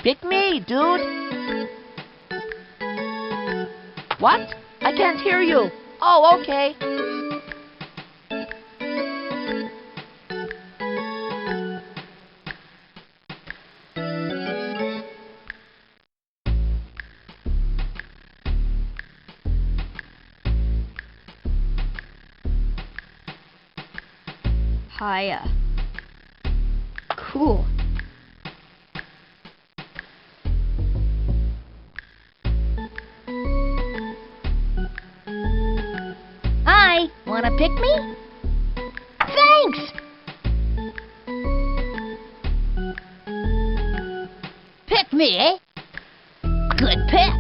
Pick me, dude. What? I can't hear you. Oh, okay. Hiya. Cool. Hi, wanna pick me? Thanks! Pick me, eh? Good pick.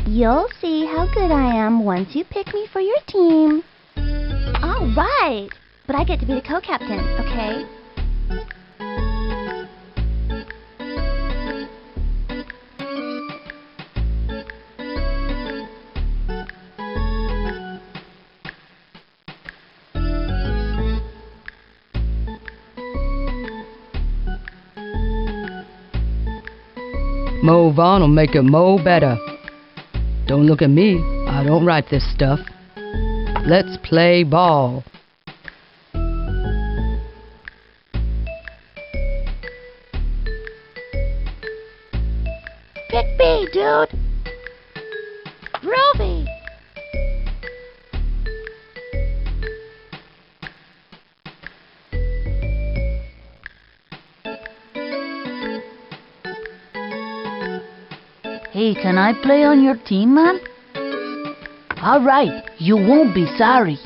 You'll see how good I am once you pick me for your team. All right, but I get to be the co-captain, okay? Mo Vaughn'll make it mo better. Don't look at me, I don't write this stuff. Let's play ball. Pick me, dude. Groovy. Hey, can I play on your team, man? All right, you won't be sorry.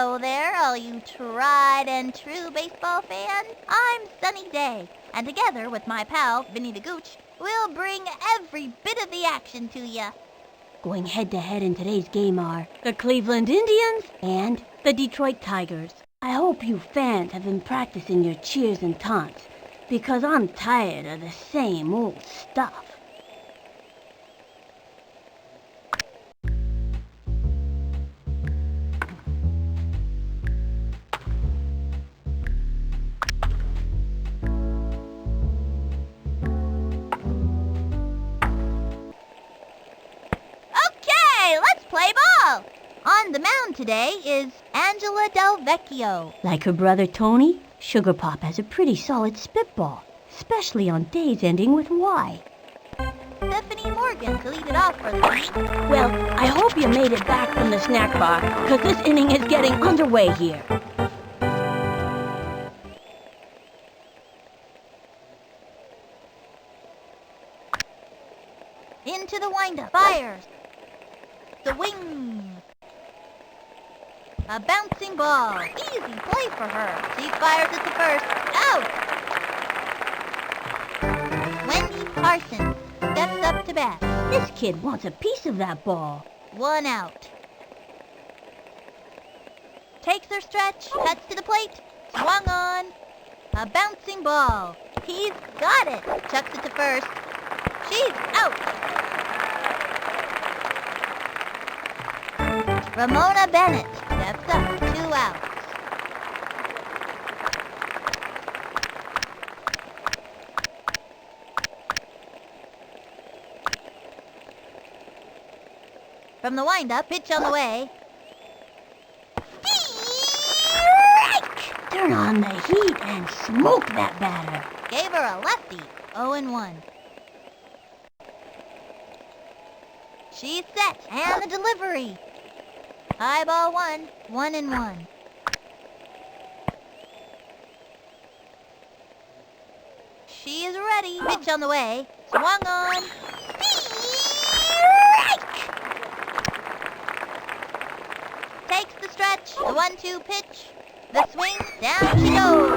Hello there, all you tried and true baseball fans. I'm Sunny Day, and together with my pal, Vinny the Gooch, we'll bring every bit of the action to ya. Going head-to-head in today's game are the Cleveland Indians and the Detroit Tigers. I hope you fans have been practicing your cheers and taunts, because I'm tired of the same old stuff. Play ball! On the mound today is Angela Del Vecchio. Like her brother Tony, Sugar Pop has a pretty solid spitball, especially on days ending with Y. Stephanie Morgan to lead it off for the team. Well, I hope you made it back from the snack bar, because this inning is getting underway here. Into the windup. Fires. The wing. A bouncing ball. Easy play for her. She fires at the first. Out! Wendy Parsons steps up to bat. This kid wants a piece of that ball. 1 out. Takes her stretch. Cuts to the plate. Swung on. A bouncing ball. He's got it. Chucks it to first. She's out. Ramona Bennett steps up, 2 outs. From the windup, pitch on the way. Strike! Turn on the heat and smoke that batter. Gave her a lefty, 0-1. She's set, and the delivery. High ball 1, 1-1. She is ready. Pitch on the way. Swung on. Strike! Takes the stretch. The 1-2 pitch. The swing. Down she goes.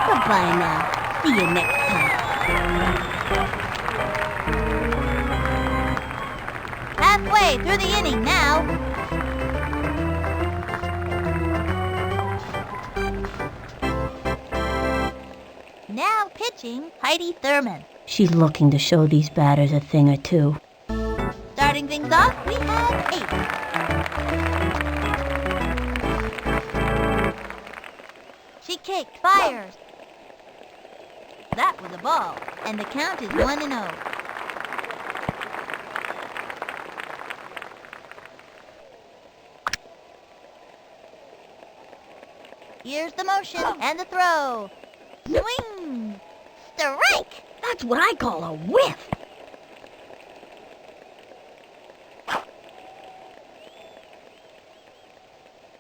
Goodbye now. See you next time. Halfway through the inning now. Now pitching, Heidi Thurman. She's looking to show these batters a thing or two. Starting things off, we have 8. She kicked, fires. That was a ball, and the count is 1-0. Here's the motion and the throw. Swing! Strike! That's what I call a whiff.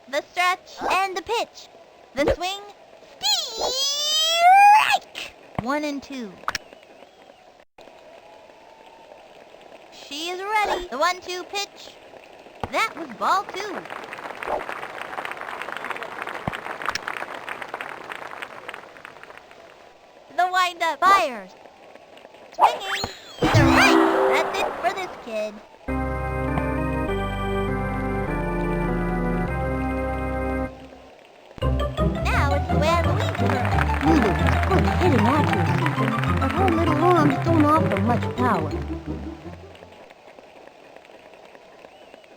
The stretch and the pitch. The swing. Strike! 1-2. She is ready. The 1-2 pitch. That was ball 2. The windup, fires. Swinging. Strike! That's it for this kid. Now it's Luann Louise's turn. Mita has good hitting accuracy, but her little arms don't offer much power.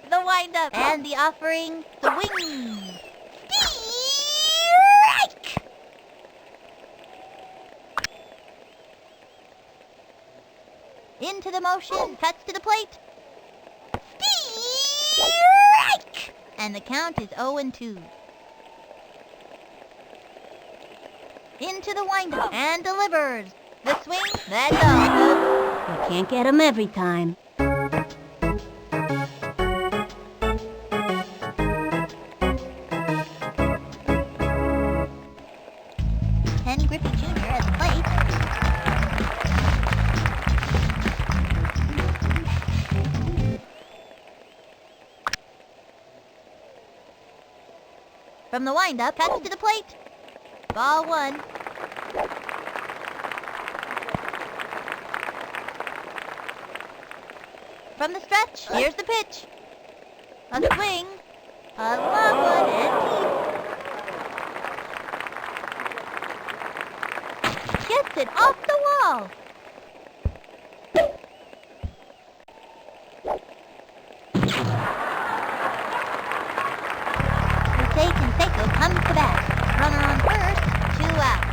The windup and the offering. The wing. Strike! Into the motion, cuts to the plate. Strike! And the count is 0-2. Into the windup and delivers. The swing, that's all. You can't get 'em every time. Kenny Griffey Jr. at the plate. From the windup, cuts to the plate. Ball 1. From the stretch, here's the pitch. A swing, a long one, and deep. Gets it off the wall. Seiko comes to bat. Runner on first, 2 out.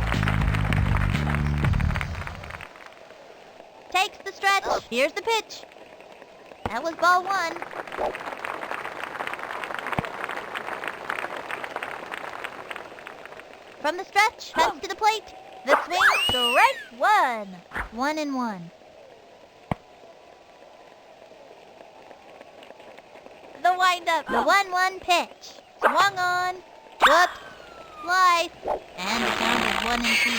Takes the stretch. Here's the pitch. That was ball 1. From the stretch, cuts to the plate. The swing, strike 1. 1-1. The windup, the 1-1 pitch. Swung on, whoops, slice, and the count is 1-2.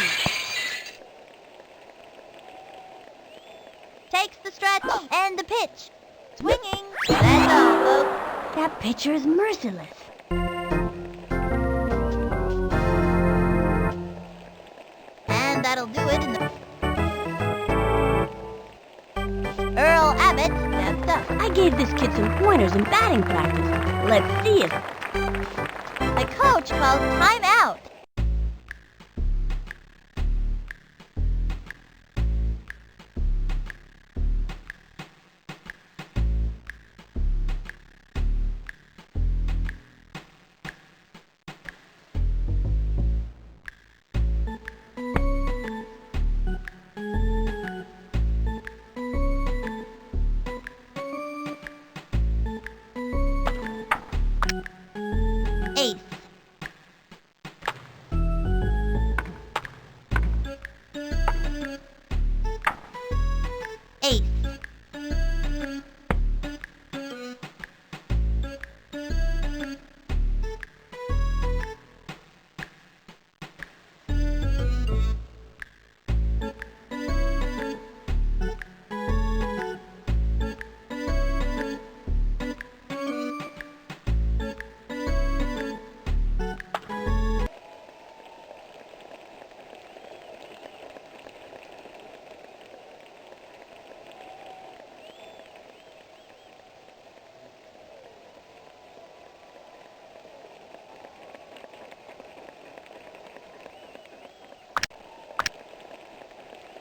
Takes the stretch and the pitch. Swinging. That's all, folks. That pitcher is merciless. And that'll do it in the... Earl Abbott steps up. I gave this kid some pointers in batting practice. Let's see it. The coach calls timeout. Ace. Ace.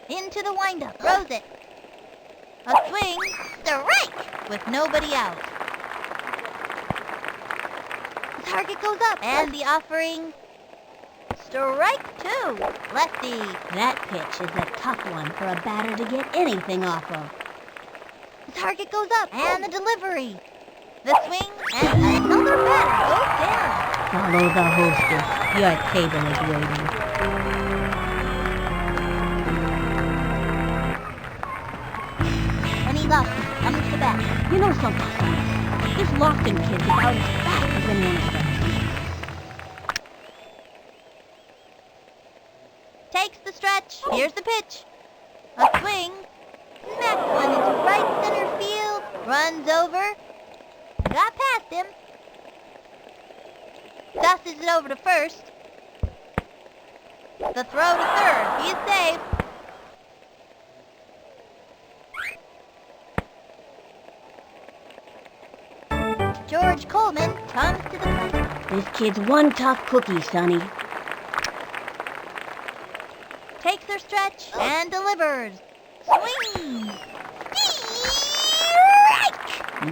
Into the windup, throws it. A swing, strike, with nobody out. The target goes up, and the offering, strike 2, lefty. That pitch is a tough one for a batter to get anything off of. The target goes up, and the delivery. The swing, and another batter goes down. Follow the hostess. Your table is waiting. Lofton comes to bat. You know something, son? This Lofton kid's about as fast as anyone expects. Takes the stretch. Here's the pitch. A swing. Smack one into right center field. Runs over. Got past him. Tosses it over to first. The throw to third. He's safe. George Coleman comes to the plate. This kid's one tough cookie, Sonny. Takes her stretch and delivers. Swing! Strike!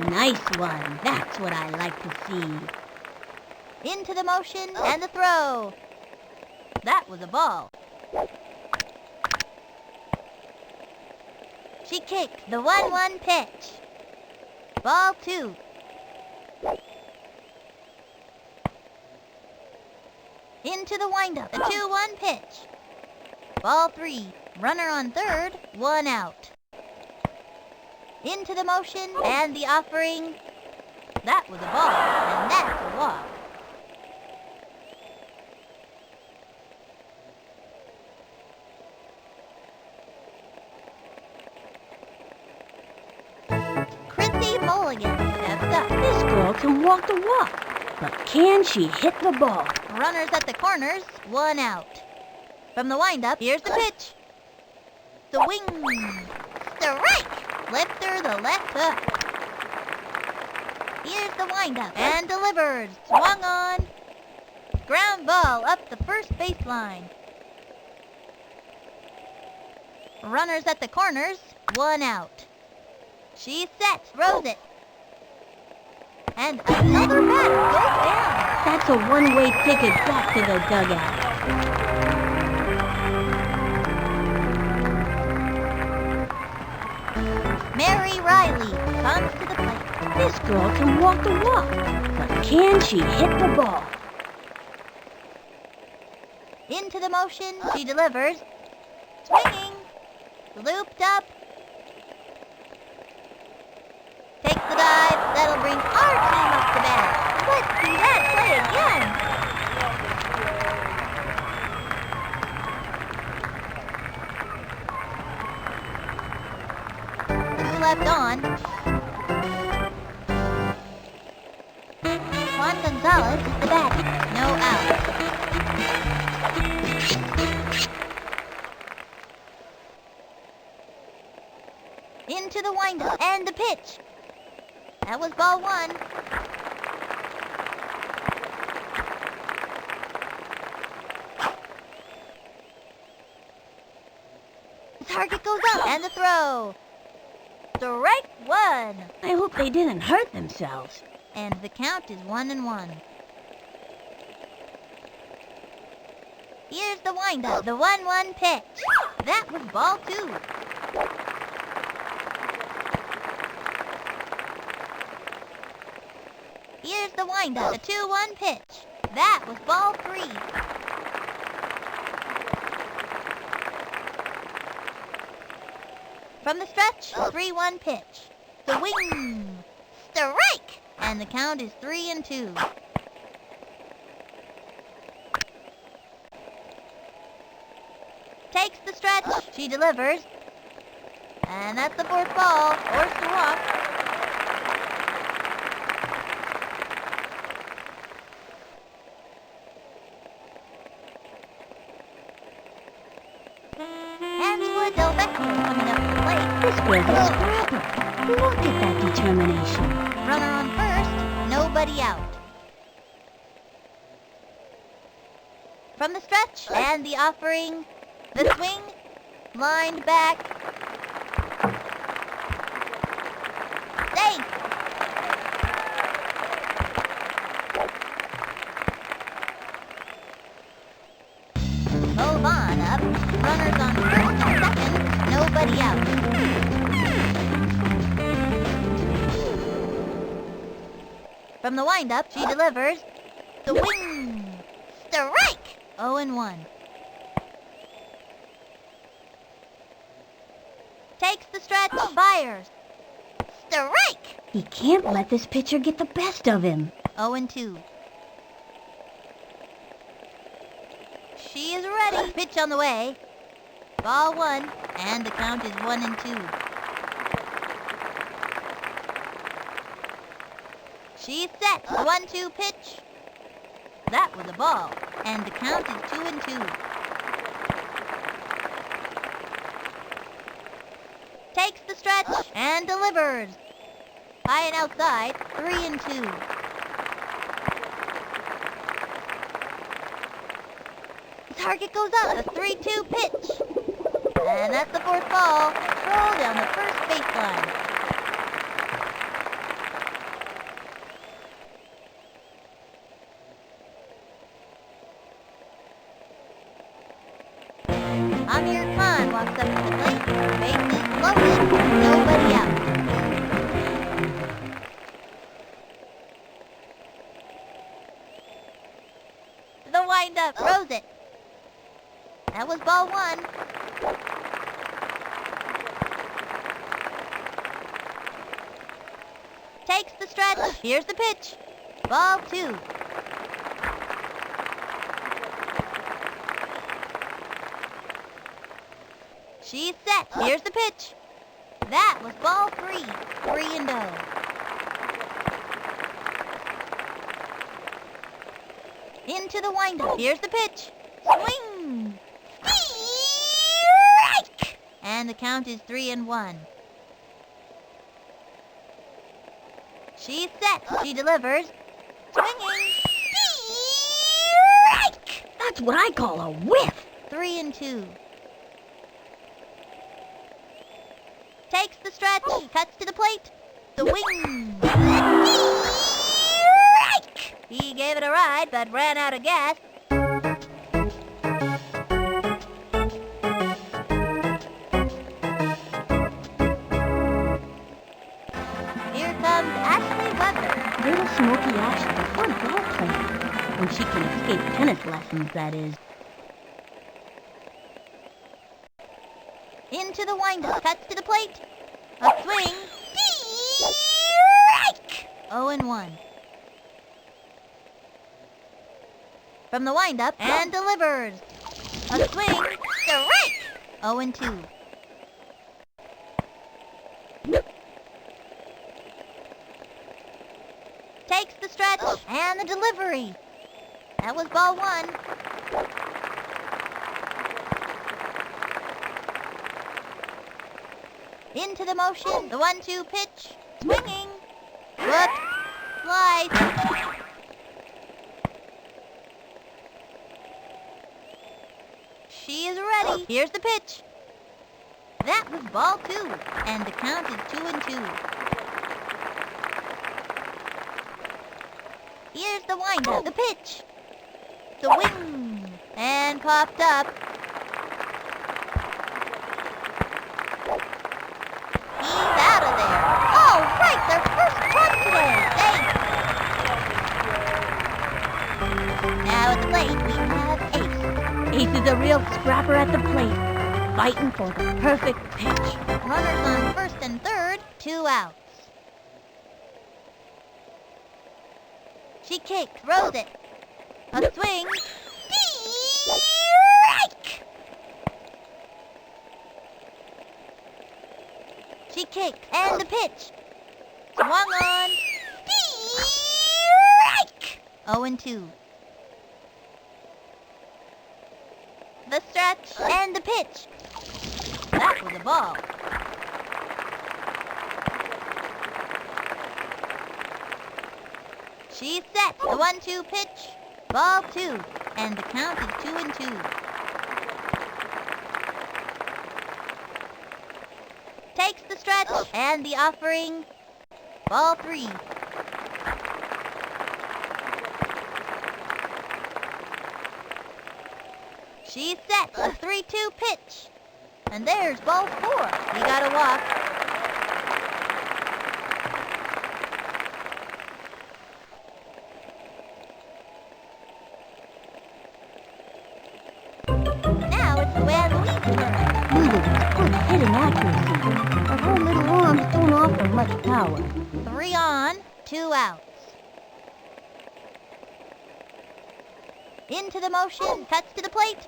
Nice one. That's what I like to see. Into the motion and the throw. That was a ball. She kicked the 1-1 pitch. Ball 2. Into the windup, the 2-1 pitch. Ball 3, runner on third, 1 out. Into the motion and the offering. That was a ball, and that's a walk. Chrissy Mulligan steps up. This girl can walk the walk. But can she hit the ball? Runners at the corners, 1 out. From the windup, here's the pitch. Swing. Strike. Lifter the left hook. Here's the windup and delivers. Swung on. Ground ball up the first baseline. Runners at the corners, 1 out. She's set, throws it. And another batter goes down. That's a one-way ticket back to the dugout. Mary Riley comes to the plate. This girl can walk the walk, but can she hit the ball? Into the motion, she delivers. Swinging. Looped up. Takes the dive. That'll bring our team up to bat. Let's see that play again. 2 left on. Juan Gonzalez is the bat. No out. Into the windup and the pitch. That was ball 1. The target goes up and the throw. Strike 1. I hope they didn't hurt themselves. And the count is 1-1. Here's the windup. The 1-1 pitch. That was ball 2. Here's the windup, the 2-1 pitch. That was ball 3. From the stretch, 3-1 pitch. Swing. Strike. And the count is 3-2. Takes the stretch. She delivers. And that's the 4th ball. Forced to walk. This girl is scrapper. Look at that determination. Runner on first, nobody out. From the stretch and the offering, the swing, lined back. Safe. Move on up. Runners on first and second, nobody out. From the windup, she delivers. Swing! Strike! 0-1. Takes the stretch, fires. Strike! He can't let this pitcher get the best of him. 0-2. She is ready. Pitch on the way. Ball 1, and the count is 1-2. She's set. 1-2 pitch. That was a ball, and the count is 2-2. Takes the stretch and delivers. High and outside, 3-2. The target goes up, a 3-2 pitch. And that's the 4th ball. Throw down the first baseline. Amir Khan walks up to the plate. Bases loaded. Nobody out. The windup throws it. That was ball 1. Takes the stretch. Here's the pitch. Ball 2. She's set. Here's the pitch. That was ball 3. 3-0. Into the windup. Here's the pitch. Swing! Strike! And the count is 3-1. She's set. She delivers. Swinging. Strike! That's what I call a whiff. 3-2. Takes the stretch. Cuts to the plate. Swing! Strike! He gave it a ride, but ran out of gas. Here comes Ashley Weber. Little smoky Ashley, what ball playing? When she can escape tennis lessons, that is. Into the windup. Cuts to the plate. A swing. Strike! 0-1. From the windup and delivers. A swing. Strike! 0-2. Takes the stretch and the delivery. That was ball 1. Into the motion, the 1-2 pitch, swinging, whoop, slice. She is ready. Here's the pitch. That was ball 2, and the count is 2-2. Here's the windup, the pitch, the wing, and popped up. He's out of there. All right, their first run today. Thanks. Now at the plate, we have Ace. Ace is a real scrapper at the plate, fighting for the perfect pitch. Runners on first and third, 2 outs. She kicks, throws it. A swing. Strike! She kicked, and the pitch. Swung on. Strike! 0-2. The stretch, and the pitch. That was a ball. She's set. The 1-2 pitch. Ball 2. And the count is 2-2. Takes the stretch and the offering. Ball 3. She's set. The 3-2 pitch. And there's ball 4. We gotta walk. Now it's Luann's turn. Lulu has good hitting accuracy, but her little arms don't offer much power. 3 on, 2 outs. Into the motion, cuts to the plate.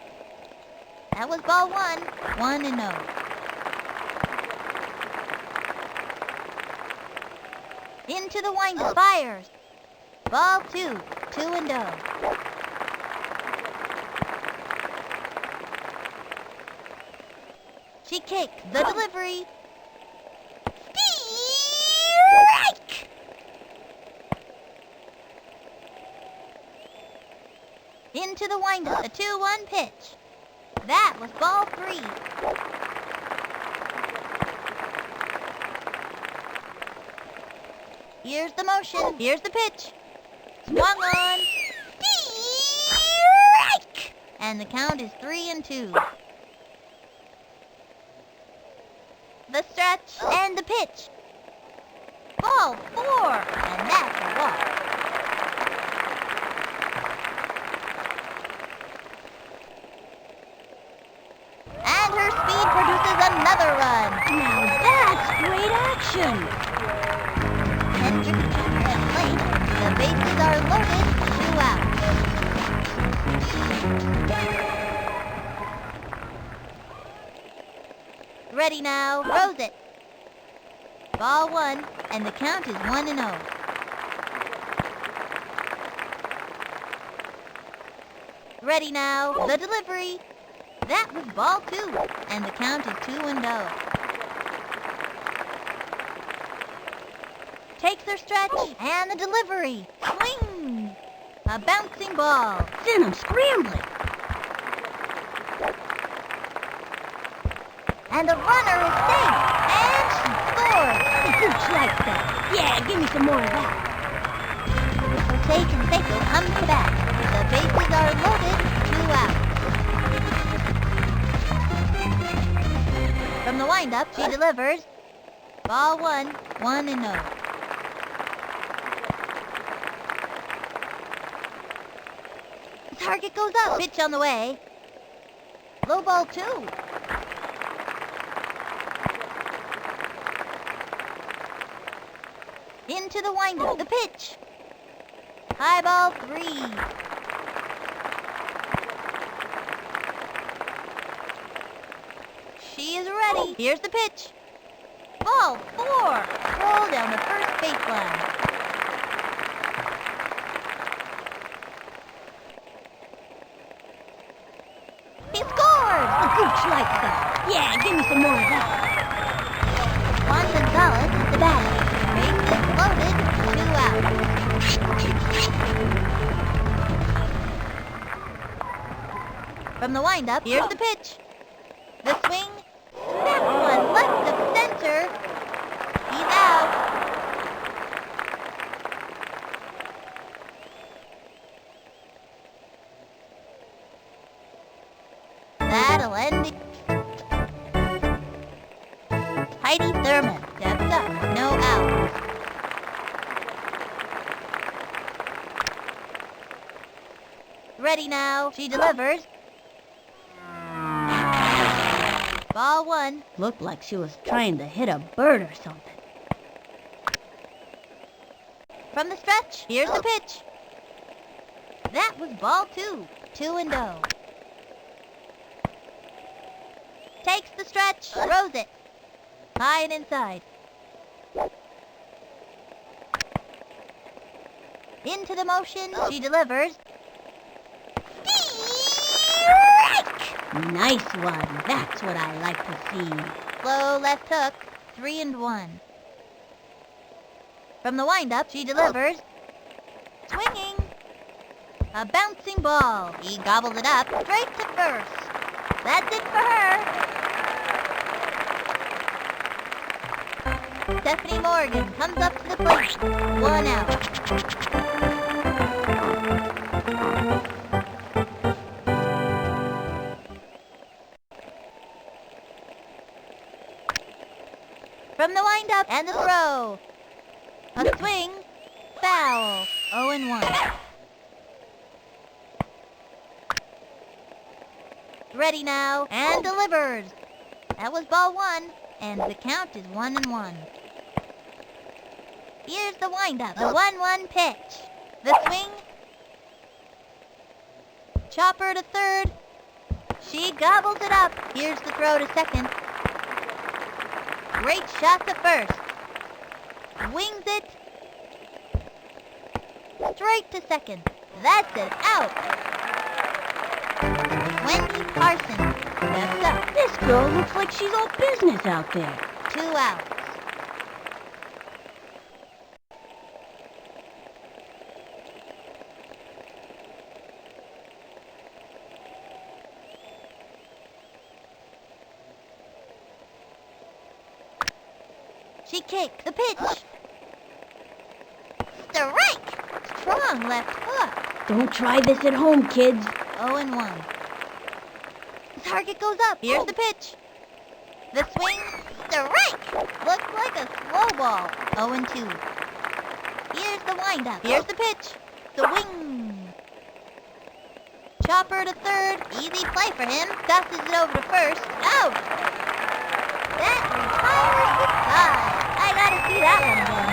That was ball 1, 1-0. Into the windup, fires. Ball 2, 2-0. She kicked the delivery. Strike! Into the windup, a 2-1 pitch. That was ball 3. Here's the motion. Here's the pitch. Swung on. Strike! And the count is 3-2. The stretch and the pitch. Ball 4, and that's a walk. And her speed produces another run. Now that's great action. 10 chickens at plate. The bases are loaded. 2 outs. Ready now. Throws it. Ball 1, and the count is 1-0. Ready now. The delivery. That was ball 2, and the count is 2-0. Takes their stretch, and the delivery. Swing! A bouncing ball. Send him scrambling. And the runner is safe, and she scores. The gooch likes that. Yeah, give me some more of that. Jose Canseco comes back. The bases are loaded, 2 outs. From the windup, she delivers. Ball 1, 1-0. The target goes up. Pitch on the way. Low ball 2. Into the windup. The pitch. High ball 3. She is ready. Here's the pitch. Ball 4. Roll down the first baseline. He scores! The gooch likes that. Yeah, give me some more of that. Juan Gonzalez is the batter. Bases loaded, 2 outs. From the windup, here's the pitch. The swing. That one left of center. He's out. That'll end it. Heidi Thurman steps up. No out. Ready now. She delivers. Ball 1. Looked like she was trying to hit a bird or something. From the stretch, here's the pitch. That was ball 2. 2-0. Takes the stretch, throws it. High and inside. Into the motion, she delivers. Nice one. That's what I like to see. Slow left hook, 3-1. From the windup, she delivers. Swinging. A bouncing ball. He gobbled it up straight to first. That's it for her. Stephanie Morgan comes up to the plate. 1 out. From the windup and the throw. A swing. Foul. 0-1. Ready now and delivers. That was ball 1, and the count is 1-1. Here's the windup. The 1-1 pitch. The swing. Chopper to third. She gobbles it up. Here's the throw to second. Great shot to first. Wings it. Straight to second. That's it. Out. Wendy Parsons steps up. This girl looks like she's all business out there. 2 outs. She kicked the pitch. Strike! Strong left hook. Don't try this at home, kids. 0-1. The target goes up. Here's the pitch. The swing. Strike! Looks like a slow ball. 0-2. Here's the windup. Here's the pitch. The wing. Chopper to third. Easy play for him. Tosses it over to first. Out! That retires the tie. I gotta see that one again.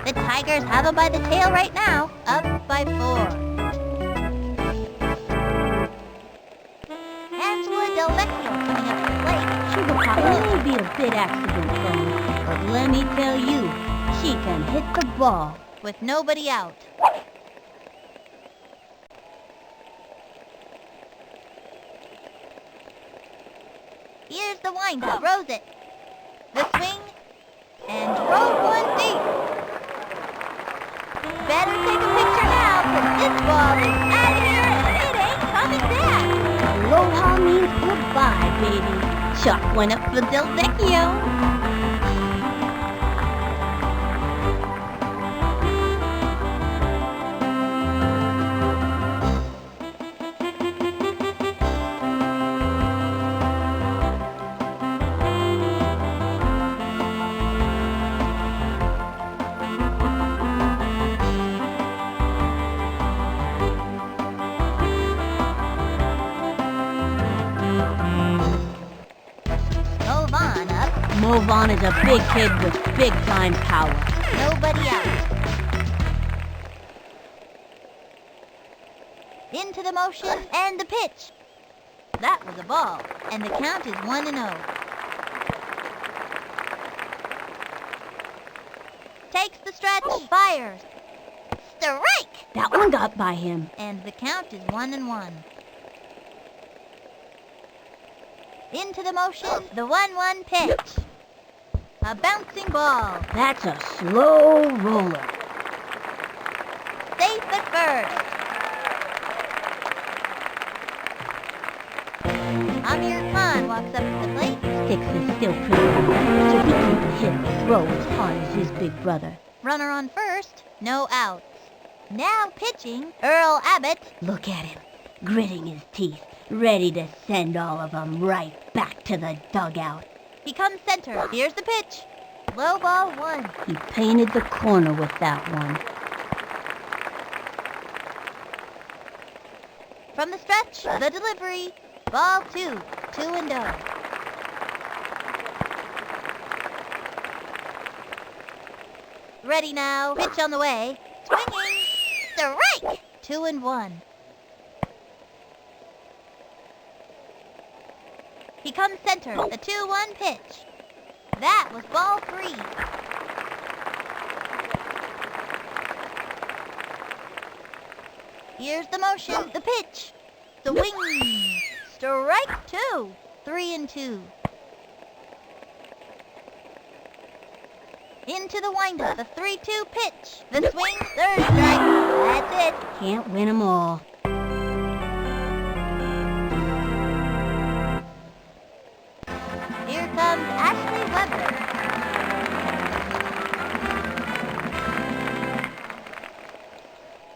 The Tigers have him by the tail right now, up by 4. Angela Del Vecchio coming up to the plate. She the pop may be a bit accident-prone, but let me tell you, she can hit the ball. With nobody out. Here's the windup. Throws it. The swing. And drove one deep. Better take a picture now, because this ball is out of here and it ain't coming back. Aloha means goodbye, baby. Chalk one up for Del Vecchio. Vaughn is a big kid with big-time power. Nobody out. Into the motion and the pitch. That was a ball, and the count is 1-0. Takes the stretch, fires. Strike! That one got by him. And the count is 1-1. Into the motion, the 1-1 pitch. A bouncing ball. That's a slow roller. Safe at first. Amir Khan walks up to the plate. Sticks is still pretty low, so he can't hit or throw as hard as his big brother. Runner on first, no outs. Now pitching, Earl Abbott. Look at him, gritting his teeth, ready to send all of them right back to the dugout. He comes center. Here's the pitch. Low ball 1. He painted the corner with that one. From the stretch, the delivery. Ball 2. 2-0. Ready now. Pitch on the way. Swinging. Strike! 2-1. He comes center, the 2-1 pitch. That was ball 3. Here's the motion, the pitch. Swing. Strike 2. 3-2. Into the windup, the 3-2 pitch. The swing, third strike. That's it. Can't win 'em all. Here comes Ashley Weber.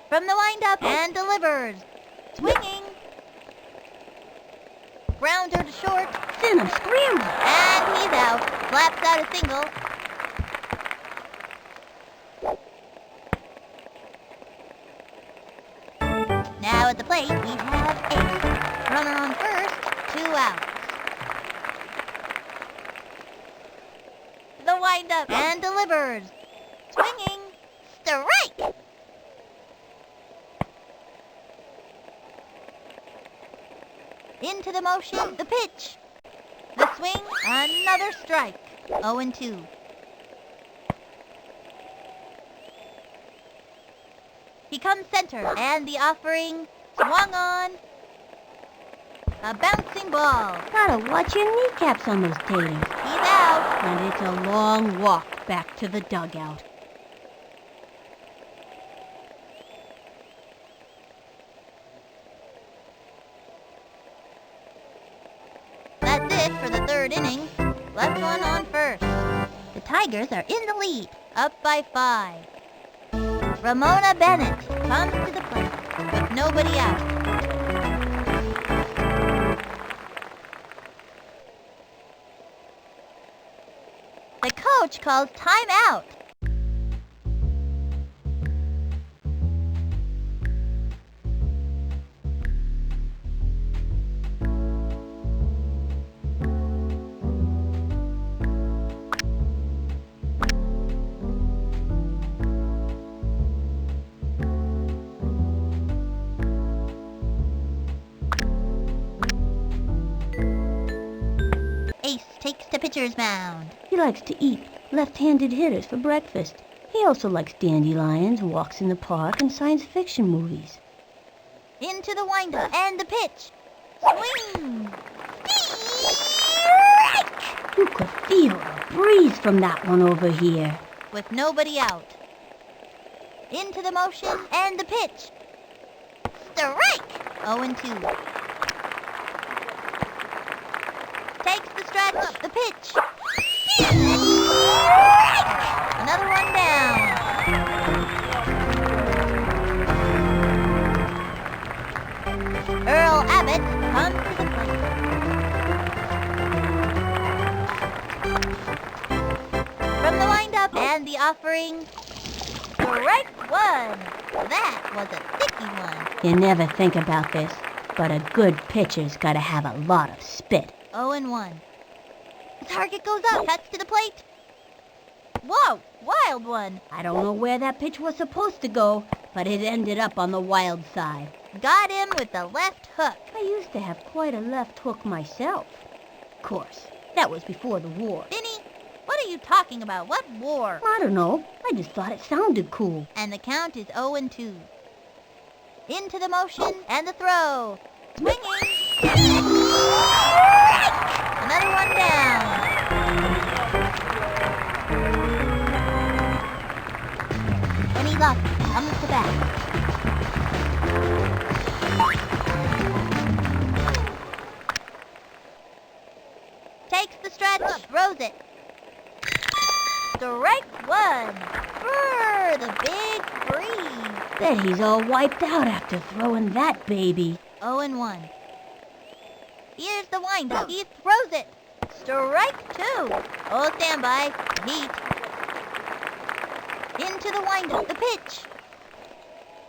From the windup and delivers. Swinging. Grounder to short. Send him scramble. And he's out. Slaps out a single. Now at the plate, we have Ace. Runner on first, 2 outs. The windup and delivers. Swinging. Strike! Into the motion, the pitch. The swing, another strike. 0-2. He comes center, and the offering swung on. A bouncing ball. Gotta watch your kneecaps on those taters. He's out. And it's a long walk back to the dugout. That's it for the 3rd inning. Left one on first. The Tigers are in the lead, up by 5. Ramona Bennett comes to the plate with nobody out. The coach calls timeout. Ace takes the pitcher's mound. He likes to eat left-handed hitters for breakfast. He also likes dandelions, walks in the park, and science fiction movies. Into the windup and the pitch. Swing! You could feel a breeze from that one over here. With nobody out. Into the motion and the pitch. Strike! 0-2. Takes the stretch, the pitch. Another one down. Earl Abbott comes to the plate. From the windup and the offering, strike one. That was a sticky one. You never think about this, but a good pitcher's gotta have a lot of spit. 0-1. The target goes up, cuts to the plate. Whoa, wild one. I don't know where that pitch was supposed to go, but it ended up on the wild side. Got him with the left hook. I used to have quite a left hook myself. Of course, that was before the war. Vinny, what are you talking about? What war? I don't know. I just thought it sounded cool. And the count is 0-2. Into the motion and the throw. Swinging. Another one down. Any luck, comes to bat. Takes the stretch, throws it. Strike one. Brr, the big freeze. Bet he's all wiped out after throwing that baby. 0-1. Here's the windup. He throws it. Strike two. Oh, stand by. Heat. Into the windup. The pitch.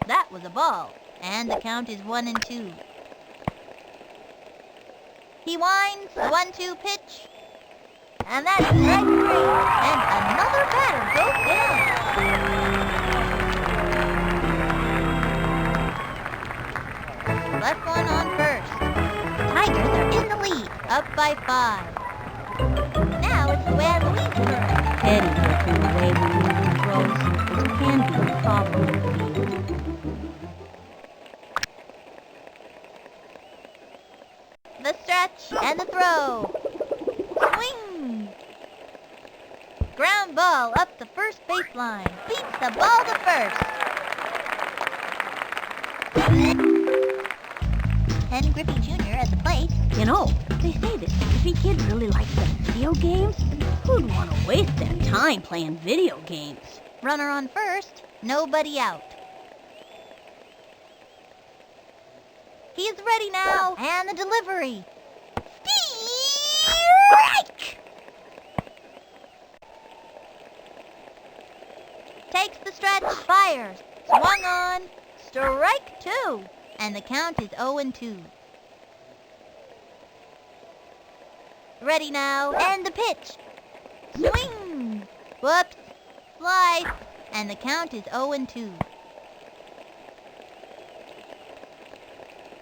That was a ball. And the count is 1-2. He winds. The 1-2 pitch. And that's strike three. And another batter goes down. Left one on first. Tigers are in the lead, up by 5. Now it's Luann Louise's turn. Eddie gets in the way when he throws, which can be a problem in the field. The stretch and the throw. Swing! Ground ball up the first baseline. Beats the ball to first. Ken Griffey Jr. at the plate. You know, they say this Griffey kid really likes the video games. Who'd want to waste their time playing video games? Runner on first, nobody out. He's ready now, and the delivery. Strike! Takes the stretch, fires, swung on, strike two, and the count is 0-2. Ready now, and the pitch. Swing! Whoops, fly, and the count is 0-2.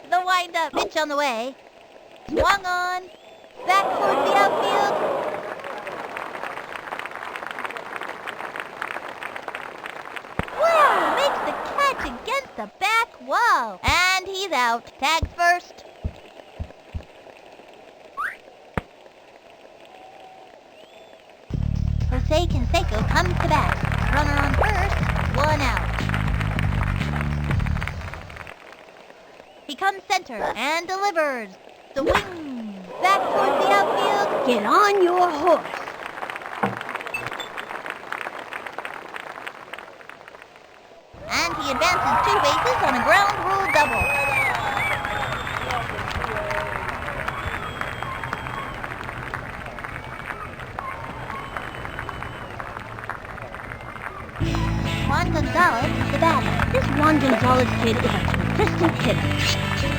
The wind-up pitch on the way. Swung on. Back towards the outfield. Wow! Makes the catch against the back wall. And he's out. Tags first. Jose Canseco comes to bat. Runner on first. 1 out. He comes center and delivers. The wing. Back towards the outfield. Get on your horse. And he advances 2 bases on a ground rule double. Juan Gonzalez, the batter. This Juan Gonzalez kid is a consistent hitter.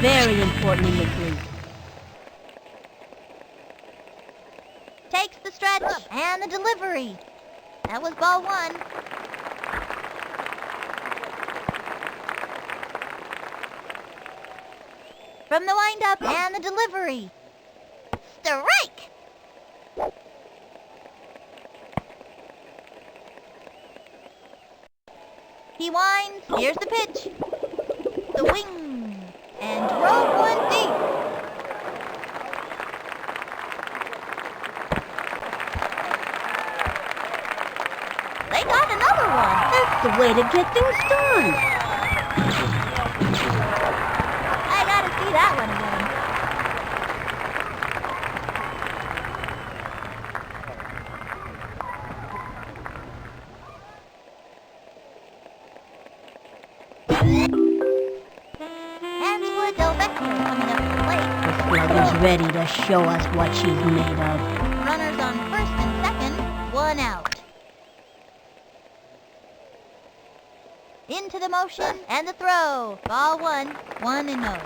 Very important in this league. Takes the stretch and the delivery. That was ball 1. From the windup and the delivery. Strike! He winds. Here's the pitch. The wing. And drove one deep. They got another one. That's the way to get things done. I gotta see that one again. Slug is ready to show us what she's made of. Runners on first and second, one out. Into the motion and the throw. Ball one, 1-0.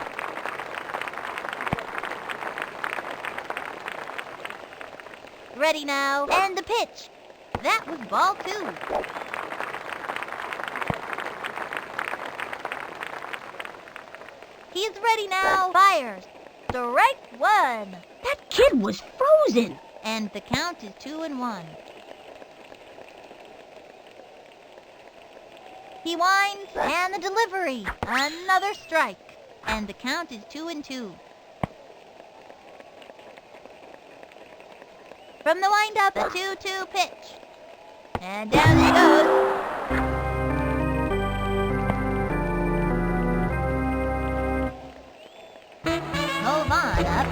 Ready now, and the pitch. That was ball two. He's ready now, fires. Strike one. That kid was frozen. And the count is 2-1. He winds, and the delivery. Another strike. And the count is 2-2. From the windup, a 2-2 pitch. And down it goes. Move on up.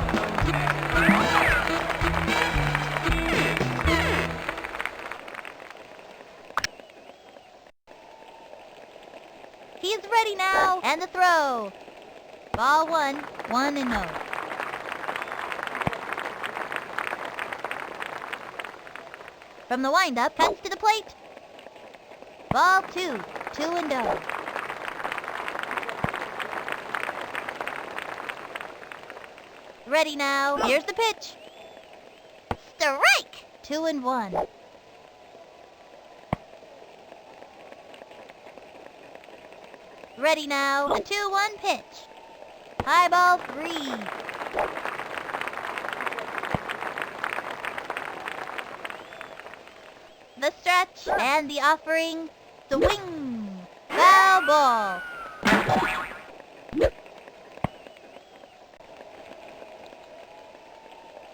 He's ready now, and the throw. Ball one, 1-0. From the windup, cuts to the plate. Ball two, 2-0. Ready now, here's the pitch. Strike! 2-1. Ready now, a 2-1 pitch. High ball 3. The stretch and the offering, the wing. Foul ball.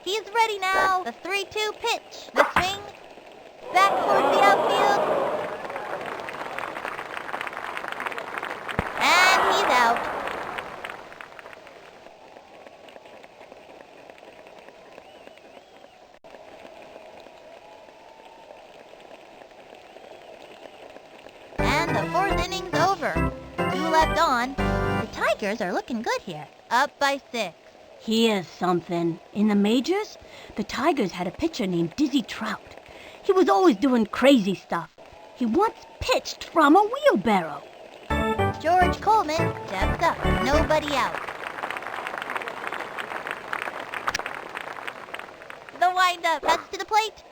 He's ready now, the 3-2 pitch. The swing, back towards the outfield. And he's out. And the fourth inning's over. 2 left on. The Tigers are looking good here. Up by 6. Here's something. In the majors, the Tigers had a pitcher named Dizzy Trout. He was always doing crazy stuff. He once pitched from a wheelbarrow. George Coleman steps up. Nobody out. The windup cuts to the plate.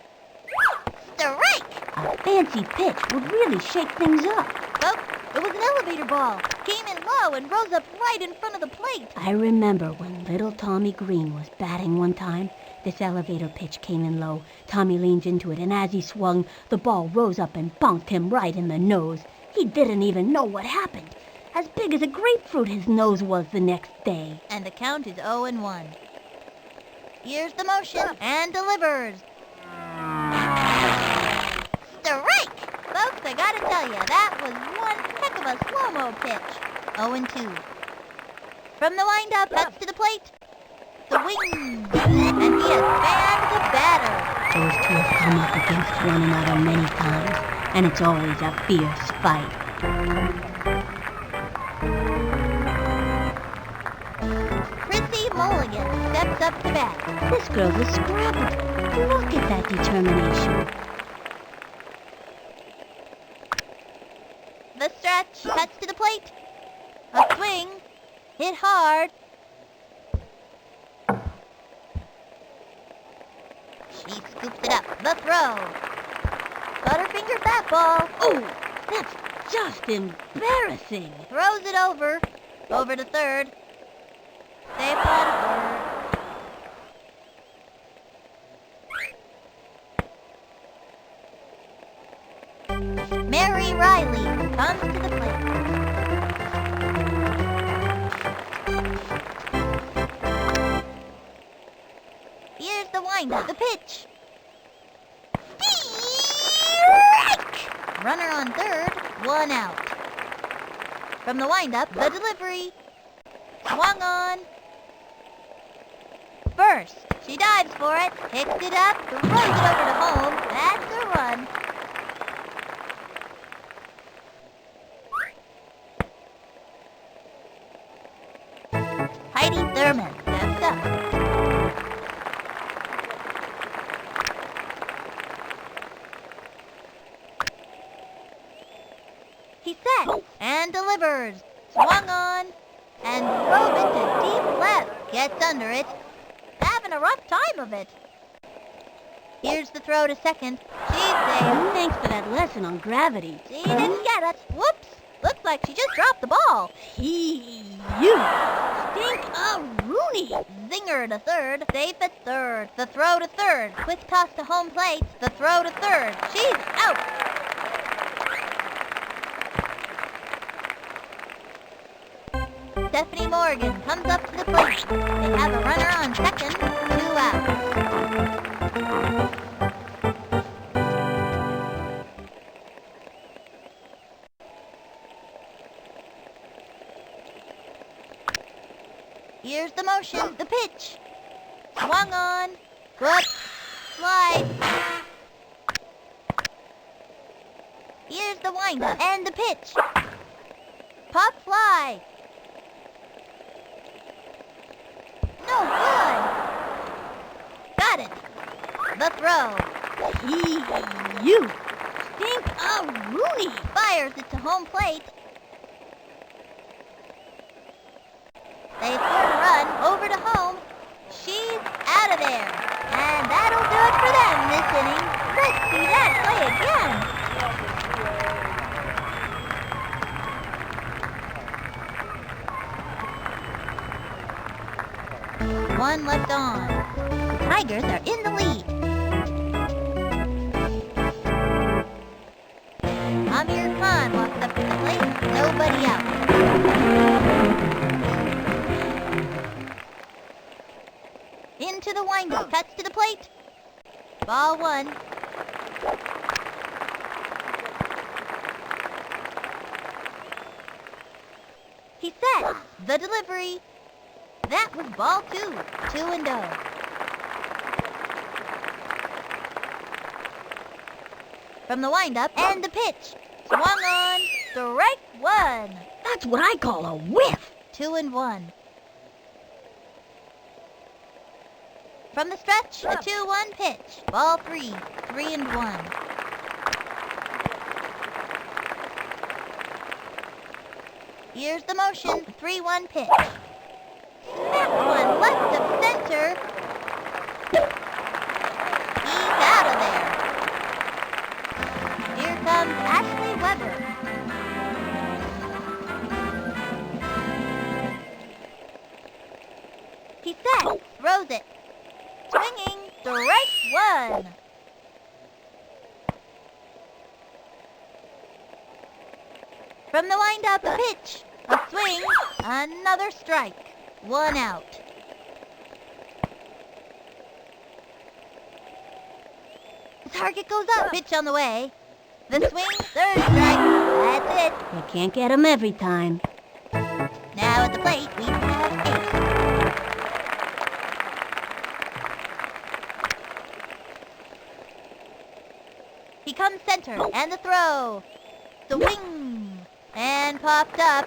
Strike! A fancy pitch would really shake things up. Oh, it was an elevator ball. Came in low and rose up right in front of the plate. I remember when little Tommy Green was batting one time. This elevator pitch came in low. Tommy leaned into it, and as he swung, the ball rose up and bonked him right in the nose. He didn't even know what happened. As big as a grapefruit his nose was the next day. And the count is 0-1. Here's the motion and delivers. Strike! Folks, I gotta tell you, that was one heck of a slow-mo pitch. 0-2. From the windup, cuts to the plate. The wing. And he has banned the batter. Those two have come up against one another many times, and it's always a fierce fight. Chrissy Mulligan steps up to bat. This girl was scrappy. Look at that determination. The stretch, cuts to the plate. A swing, hit hard. She scoops it up. The throw. Butterfingered that ball. Oh, that's just embarrassing. Throws it over. Over to third. Safe on third. Mary Riley comes to the plate. Here's the windup, the pitch. Strike! Runner on third, 1 out. From the windup, the delivery. Swung on. First, she dives for it, picks it up, throws it over to home. That's a run. Heidi Thurman steps up. He sets and delivers. Swung on and drove it to deep left. Gets under it. Having a rough time of it. Here's the throw to second. She's safe. Thanks for that lesson on gravity. She didn't get it. Whoops. Looks like she just dropped the ball. You stink-a-rooney. Zinger to third. Safe at third. The throw to third. Quick toss to home plate. The throw to third. She's out. Stephanie Morgan comes up to the plate. They have a runner on second, 2 outs. Here's the motion, the pitch. Swung on, good, slide. Here's the windup and the pitch. Pop fly. No good. Got it. The throw. You stink-a-rooney. Fires it to home plate. They score a run over to home. She's out of there. And that'll do it for them this inning. Let's see that play again. 1 left on. The Tigers are in the lead. Amir Khan walks up to the plate. Nobody out. Into the windup. Cuts to the plate. Ball 1. He sets the delivery. That was ball 2. 2-0. From the windup and the pitch. Swung on. Strike 1. That's what I call a whiff. 2-1. From the stretch, a 2-1 pitch. Ball 3. 3-1. Here's the motion. 3-1 pitch. That one left of center. He's out of there. Here comes Ashley Weber. He sets, throws it. Swinging, strike 1. From the windup, a pitch. A swing, another strike. 1 out. The target goes up. Pitch on the way. The swing, 3rd strike. That's it. You can't get 'em every time. Now at the plate, we have Ace. He comes center, and the throw. The wing, and popped up.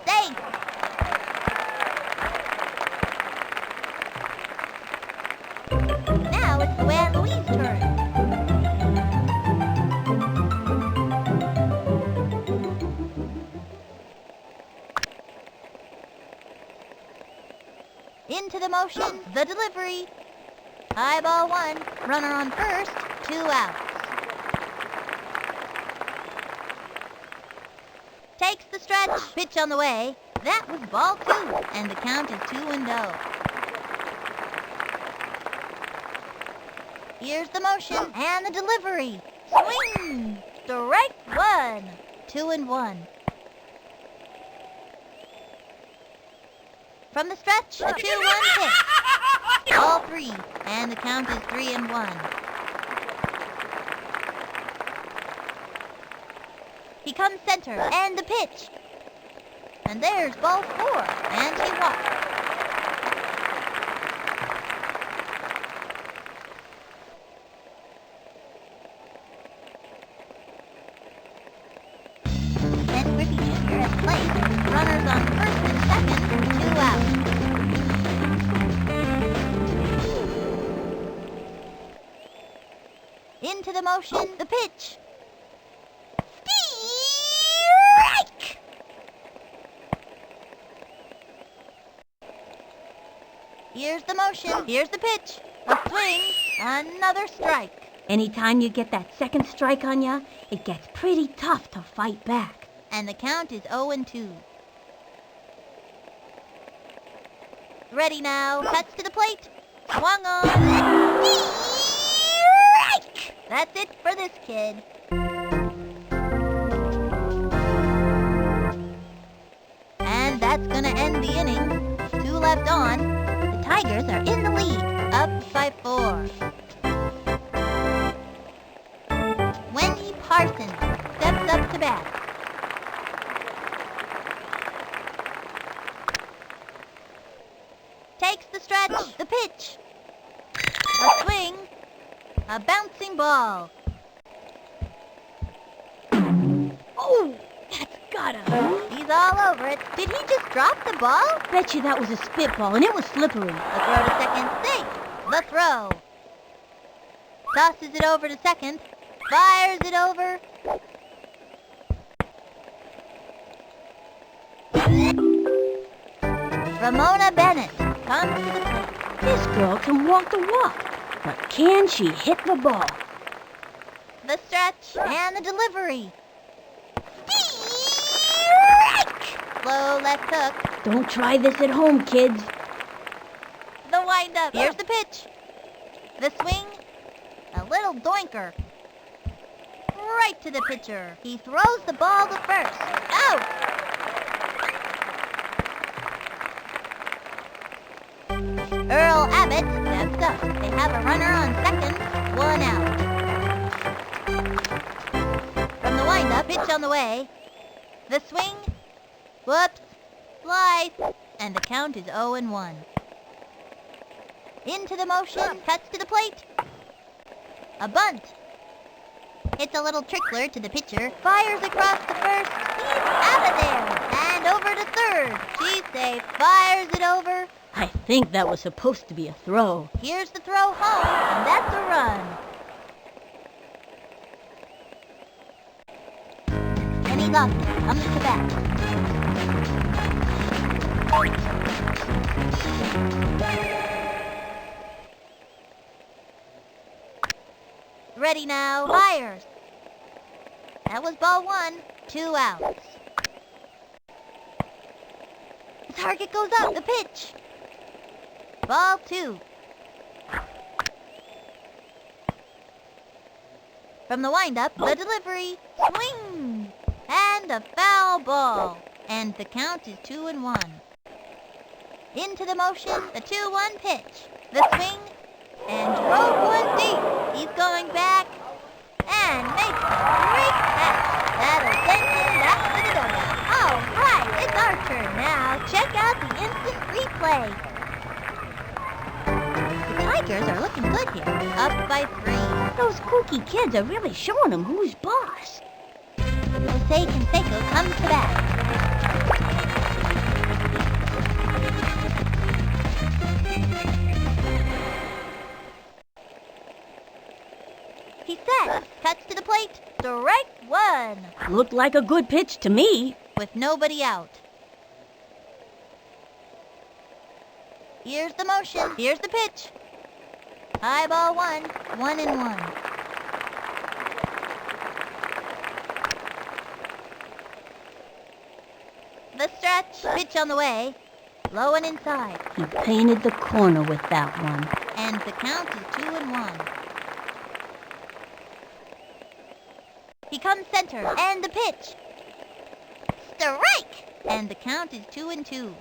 Safe. Now it's Luann Louise's turn. Into the motion, the delivery. High ball 1, runner on first, 2 outs. Takes the stretch, pitch on the way. That was ball 2, and the count is 2-0. Here's the motion and the delivery. Swing! Strike one. 2-1. From the stretch, a 2-1 pitch. Ball 3, and the count is 3-1. He comes center, and the pitch. And there's ball 4, and he walks. Runners on first and second, 2 out. Into the motion, the pitch. Strike! Here's the motion, here's the pitch. A swing, another strike. Anytime you get that second strike on ya, it gets pretty tough to fight back. And the count is 0-2. Ready now. Cuts to the plate. Swung on. Strike! That's it for this kid. And that's gonna end the inning. 2 left on. The Tigers are in the lead. Up by 4. Wendy Parsons steps up to bat. Takes the stretch, the pitch. A swing, a bouncing ball. Oh, that's gotta hurt. He's all over it. Did he just drop the ball? Bet you that was a spitball and it was slippery. The throw to second, safe. The throw. Tosses it over to second. Fires it over. Ramona Bennett comes to the plate. This girl can walk the walk, but can she hit the ball? The stretch and the delivery. Strike! Slow left hook. Don't try this at home, kids. The windup. Here's the pitch. The swing. A little doinker. Right to the pitcher. He throws the ball to first. Out! Earl Abbott steps up. They have a runner on second, 1 out. From the windup, pitch on the way. The swing. Whoops. Slice. And the count is 0-1. Into the motion, cuts to the plate. A bunt. Hits a little trickler to the pitcher. Fires across the first. He's out of there. And over to third. She's safe. Fires it over. I think that was supposed to be a throw. Here's the throw home, and that's a run. And he's off. Comes to bat. Ready now. Fires. That was ball 1. 2 outs. The target goes up. The pitch. Ball 2. From the windup, the delivery. Swing! And a foul ball. And the count is 2-1. Into the motion, the 2-1 pitch. The swing. And drove one deep. He's going back. And makes a great catch. That'll send him back to the dugout. All right, it's our turn now. Check out the instant replay. The Tigers are looking good here. Up by 3. Those kooky kids are really showing them who's boss. Jose Canseco comes to bat. He sets, cuts to the plate, strike 1. Looked like a good pitch to me. With nobody out. Here's the motion, here's the pitch. High ball 1, 1-1. The stretch, pitch on the way, low and inside. He painted the corner with that one. And the count is 2-1. becomes center, and the pitch. Strike! And the count is 2-2.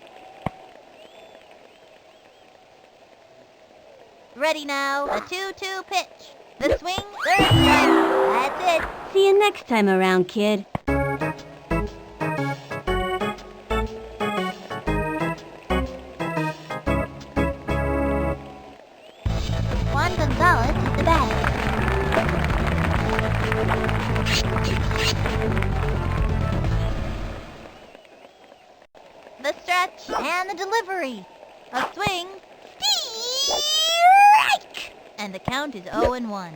Ready now, a 2-2 pitch. The swing, third strike. That's it. See you next time around, kid. Juan Gonzalez is the batter. The stretch and the delivery. A swing. Strike! And the count is 0-1.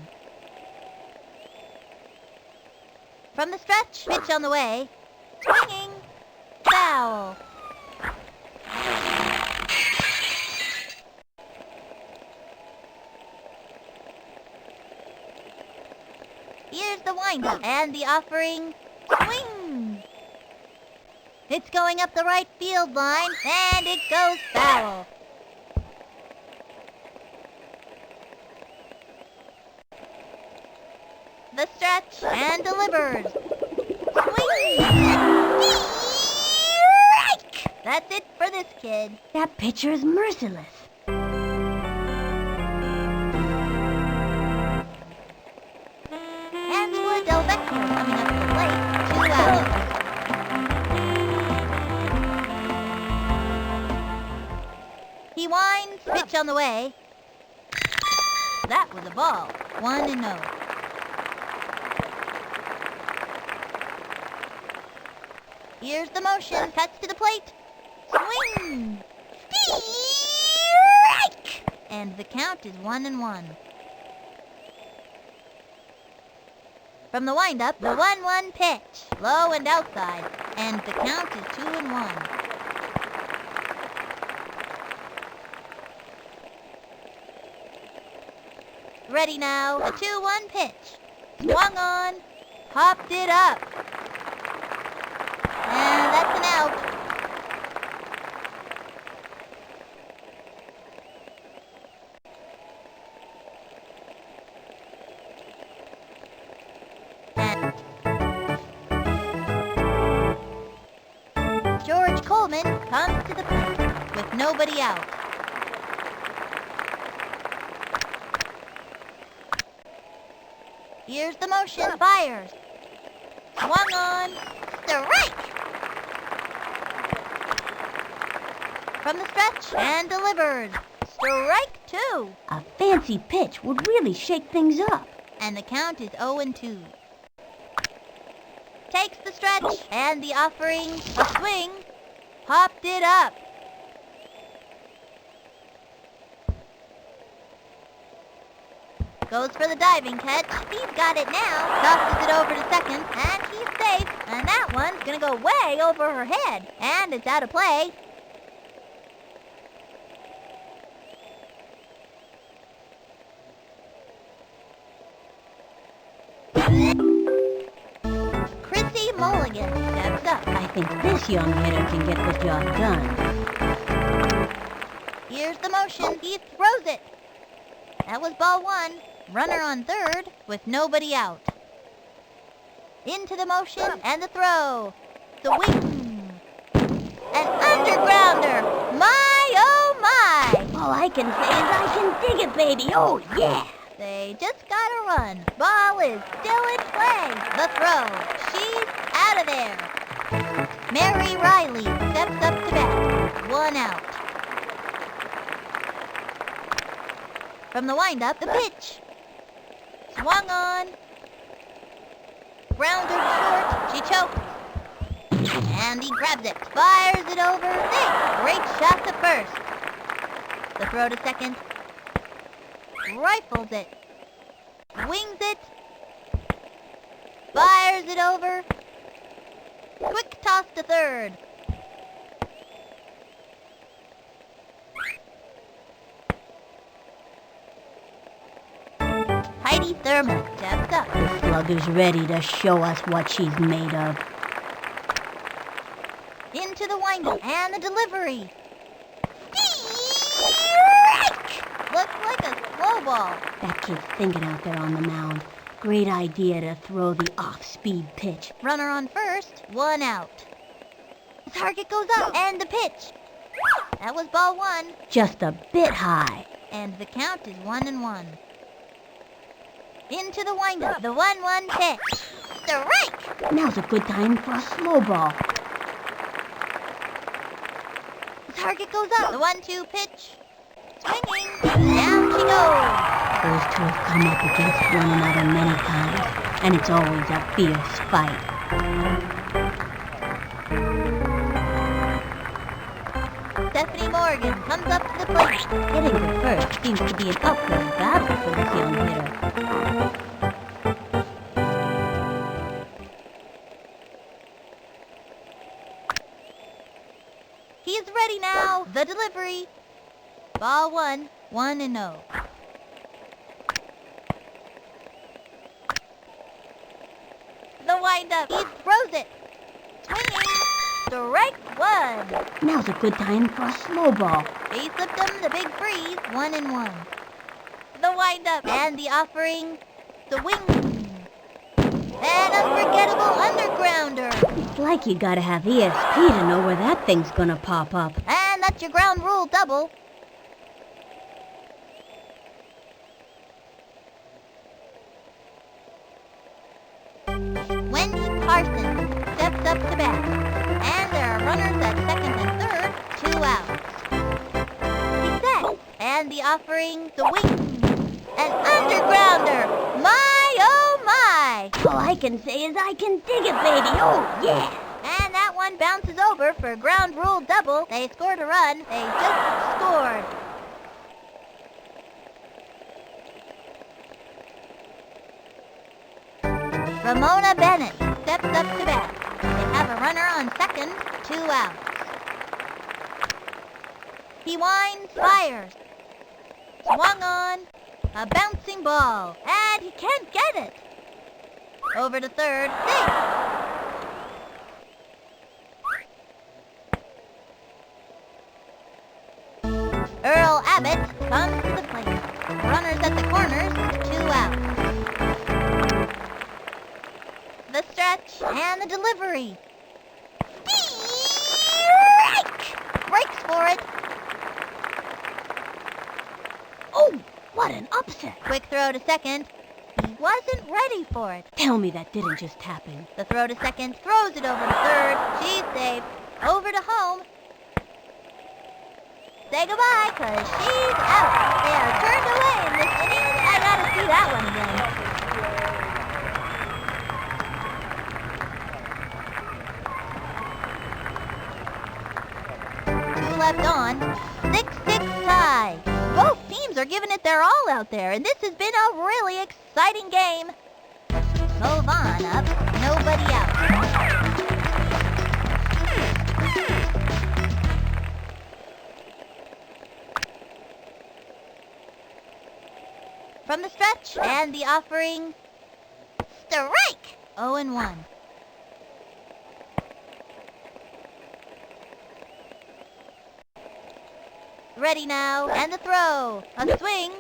From the stretch, pitch on the way. Swinging. Foul. Here's the windup and the offering. Swing! It's going up the right field line, and it goes foul. The stretch and delivers. Swing! Strike! That's it for this kid. That pitcher is merciless. Del Vecchio coming up to the plate, 2 outs. He winds, pitch on the way. That was a ball, 1-0. Here's the motion, cuts to the plate. Swing! Strike! And the count is 1-1. From the windup, the 1-1 pitch, low and outside, and the count is 2-1. Ready now, a 2-1 pitch. Swung on, popped it up. And that's an out. George Coleman comes to the plate with nobody out. Here's the motion, fires. Swung on, strike! From the stretch and delivers. Strike 2. A fancy pitch would really shake things up. And the count is 0-2. Takes the stretch and the offering, a swing, popped it up. Goes for the diving catch. He's got it now. Tosses it over to second, and he's safe. And that one's gonna go way over her head. And it's out of play. Mulligan steps up. I think this young hitter can get the job done. Here's the motion. He throws it. That was ball 1. Runner on third with nobody out. Into the motion and the throw. The wing. An undergrounder. My, oh my. All I can say is I can dig it, baby. Oh, yeah. They just gotta run. Ball is still in play. The throw. She's out of there. Mary Riley steps up to bat. 1 out. From the windup, the pitch. Swung on. Grounded short. She chokes. And he grabs it. Fires it over. Safe. Great shot to first. The throw to second. Rifles it. Wings it. Fires it over. Quick toss to third. Heidi Thurman steps up. The slugger's ready to show us what she's made of. Into the windup and the delivery. Strike! Looks like a slow ball. That kid's thinking out there on the mound. great idea to throw the off-speed pitch. Runner on first, 1 out. The target goes up, and the pitch. That was ball 1. Just a bit high. And the count is 1-1. Into the windup, the 1-1 pitch. Strike! Now's a good time for a slow ball. The target goes up, the 1-2 pitch. Swinging, down she goes. Those two have come up against one another many times, and it's always a fierce fight. Stephanie Morgan comes up to the plate. Getting to first seems to be an uphill battle for this young hitter. He is ready now. The delivery. Ball 1, 1-0. The windup. He throws it. Swinging. Strike 1. Now's a good time for a slow ball. He slipped him the big freeze, 1-1. The windup and the offering, the wing. An unforgettable undergrounder. It's like you gotta have ESP to know where that thing's gonna pop up. And that's your ground rule double. Wendy Carson steps up to bat. And there are runners at second and third, 2 outs. He's set. And the offering, the wing. An undergrounder. My, oh my. All I can say is I can dig it, baby. Oh, yeah. And that one bounces over for a ground rule double. They scored a run. They just scored. Ramona Bennett steps up to bat. They have a runner on second, 2 outs. He winds, fires. Swung on. A bouncing ball. And he can't get it. Over to third, safe. Earl Abbott comes to the plate. Runners at the corners, 2 outs. The stretch and the delivery. Strike! Breaks for it. Oh, what an upset. Quick throw to second. He wasn't ready for it. Tell me that didn't just happen. The throw to second throws it over to third. She's safe. Over to home. Say goodbye, 'cause she's out. They are turned away in this inning. I gotta see that one again. 2 left on. 6-6 tie. Both teams are giving it their all out there, and this has been a really exciting game. Move on up. Nobody out. From the stretch and the offering, strike! 0-1. Ready now, and the throw. A swing.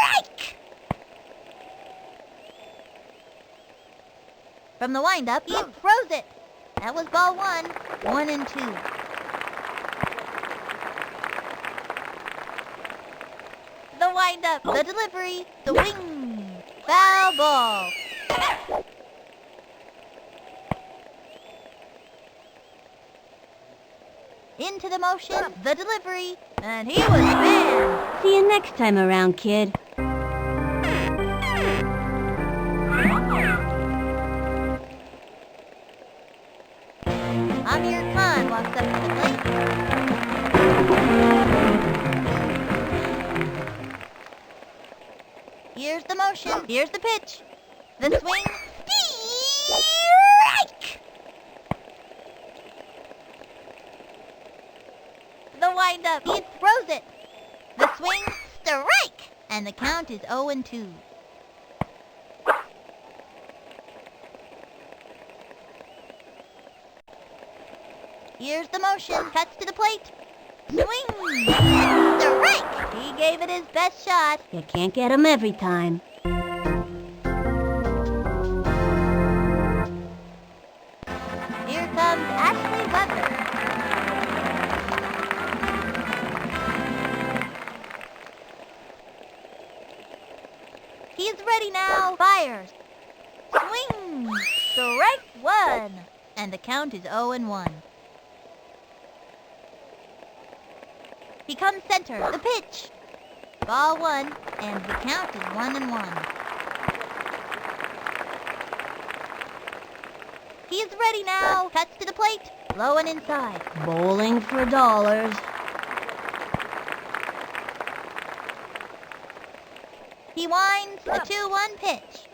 Strike! From the windup, he throws it. That was ball 1, 1-2. The windup, the delivery, the wing. Foul ball. Into the motion, the delivery, and he was banned. See you next time around, kid. Amir Khan walks up to the plate. Here's the motion, here's the pitch. The swing, strike! The windup, he throws it. The swing, strike! And the count is 0-2. Here's the motion, cuts to the plate. Swing! Strike! He gave it his best shot. You can't get 'em every time. fires. Swing! Strike one! And the count is 0-1. He comes center. The pitch. Ball one, and the count is 1-1. He's ready now. Cuts to the plate. Low and inside. Bowling for dollars. He winds. A 2-1 pitch.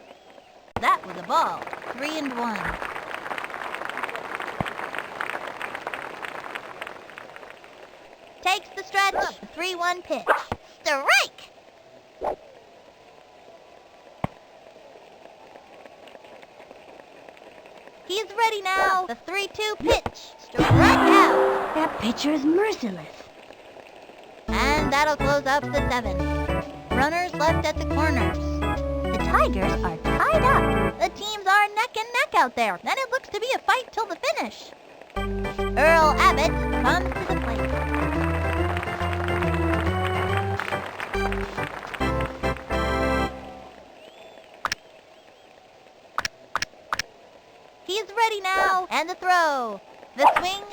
That was a ball. 3-1. Takes the stretch. A 3-1 pitch. Strike! He's ready now. The 3-2 pitch. Strike out. That pitcher is merciless. And that'll close up the 7. Runners left at the corners. The Tigers are tied up. The teams are neck and neck out there. Then it looks to be a fight till the finish. Earl Abbott comes to the plate. He's ready now, and the throw. The swing.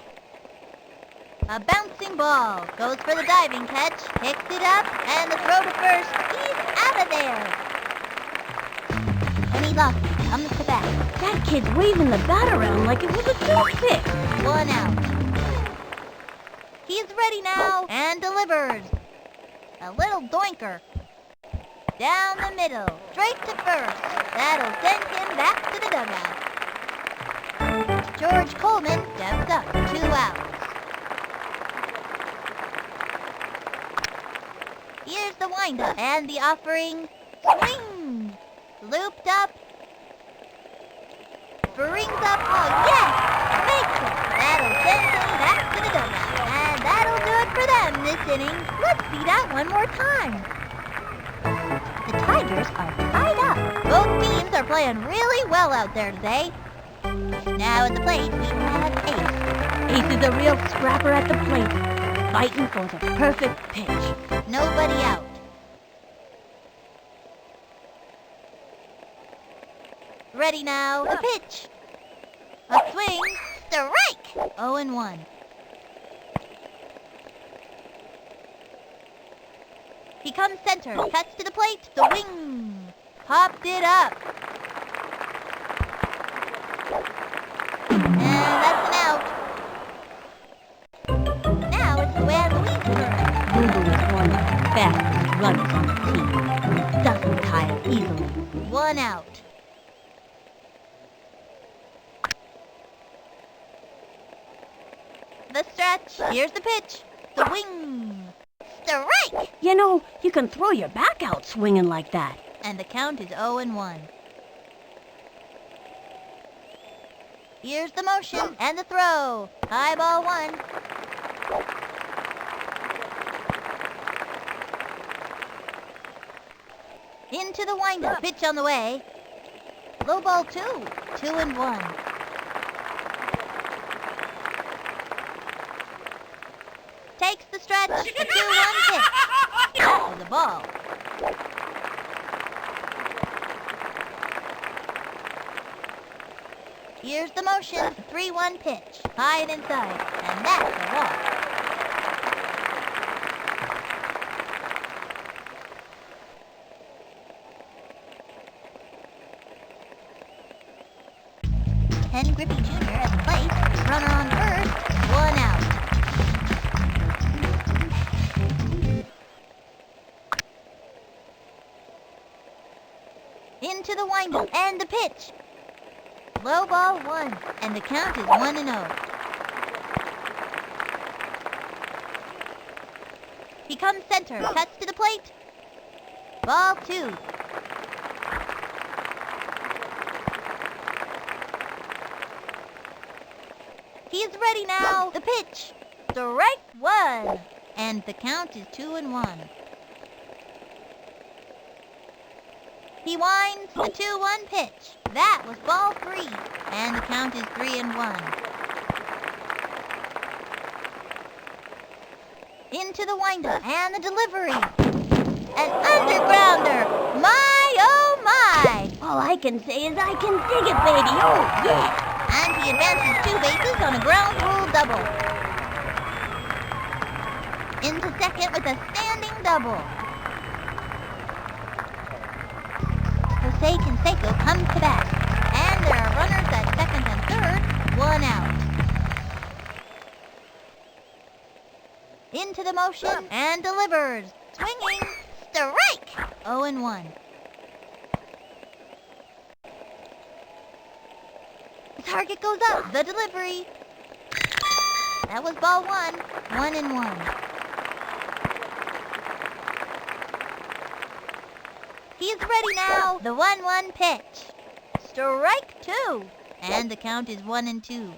A bouncing ball. Goes for the diving catch. Picks it up, and the throw to first. He's out of there. And he lost it. Comes to bat. That kid's waving the bat around like it was a toothpick. 1 out. He's ready now, and delivers. A little doinker. Down the middle. Straight to first. That'll send him back to the dugout. George Coleman steps up. 2 outs. Here's the windup and the offering. Swing! Looped up. Brings up. Oh, yes! Makes it. That'll send him back to the dugout. And that'll do it for them this inning. Let's see that one more time. The Tigers are tied up. Both teams are playing really well out there today. Now at the plate, we have Ace. Ace is a real scrapper at the plate, fighting for the perfect pitch. Nobody out. Ready now. The pitch. A swing. Strike! 0-1. He comes center. Cuts to the plate. The wing. Popped it up. And that's an out. Now it's Luann Louise's turn. Lulu is one of the fastest runners on the team. Doesn't tire easily. 1 out. The stretch. Here's the pitch. The wing. Strike! You know, you can throw your back out swinging like that. And the count is 0-1. Here's the motion and the throw. High ball 1. Into the windup. Pitch on the way. Low ball 2. 2-1. Takes the stretch. A 2-1 pitch. That was a ball. Here's the motion. 3-1 pitch. High and inside. And that's a walk. Ken Griffey Jr. at the plate. Runner on first. 1 out. Into the windup and the pitch. Low ball 1, and the count is 1-0. He comes center, cuts to the plate. Ball 2. He's ready now. The pitch. Strike 1, and the count is 2-1. He winds. A 2-1 pitch. That was ball 3, and the count is 3-1. Into the windup and the delivery. An undergrounder. My, oh my! All I can say is I can dig it, baby. Oh, yeah. And he advances 2 bases on a ground rule double. Into second with a standing double. Jose Canseco comes to bat. And there are runners at second and third, 1 out. Into the motion and delivers. Swinging. Strike! 0-1. The target goes up. The delivery. That was ball 1. 1-1. He's ready now. The 1-1 pitch. Strike 2. And the count is 1-2.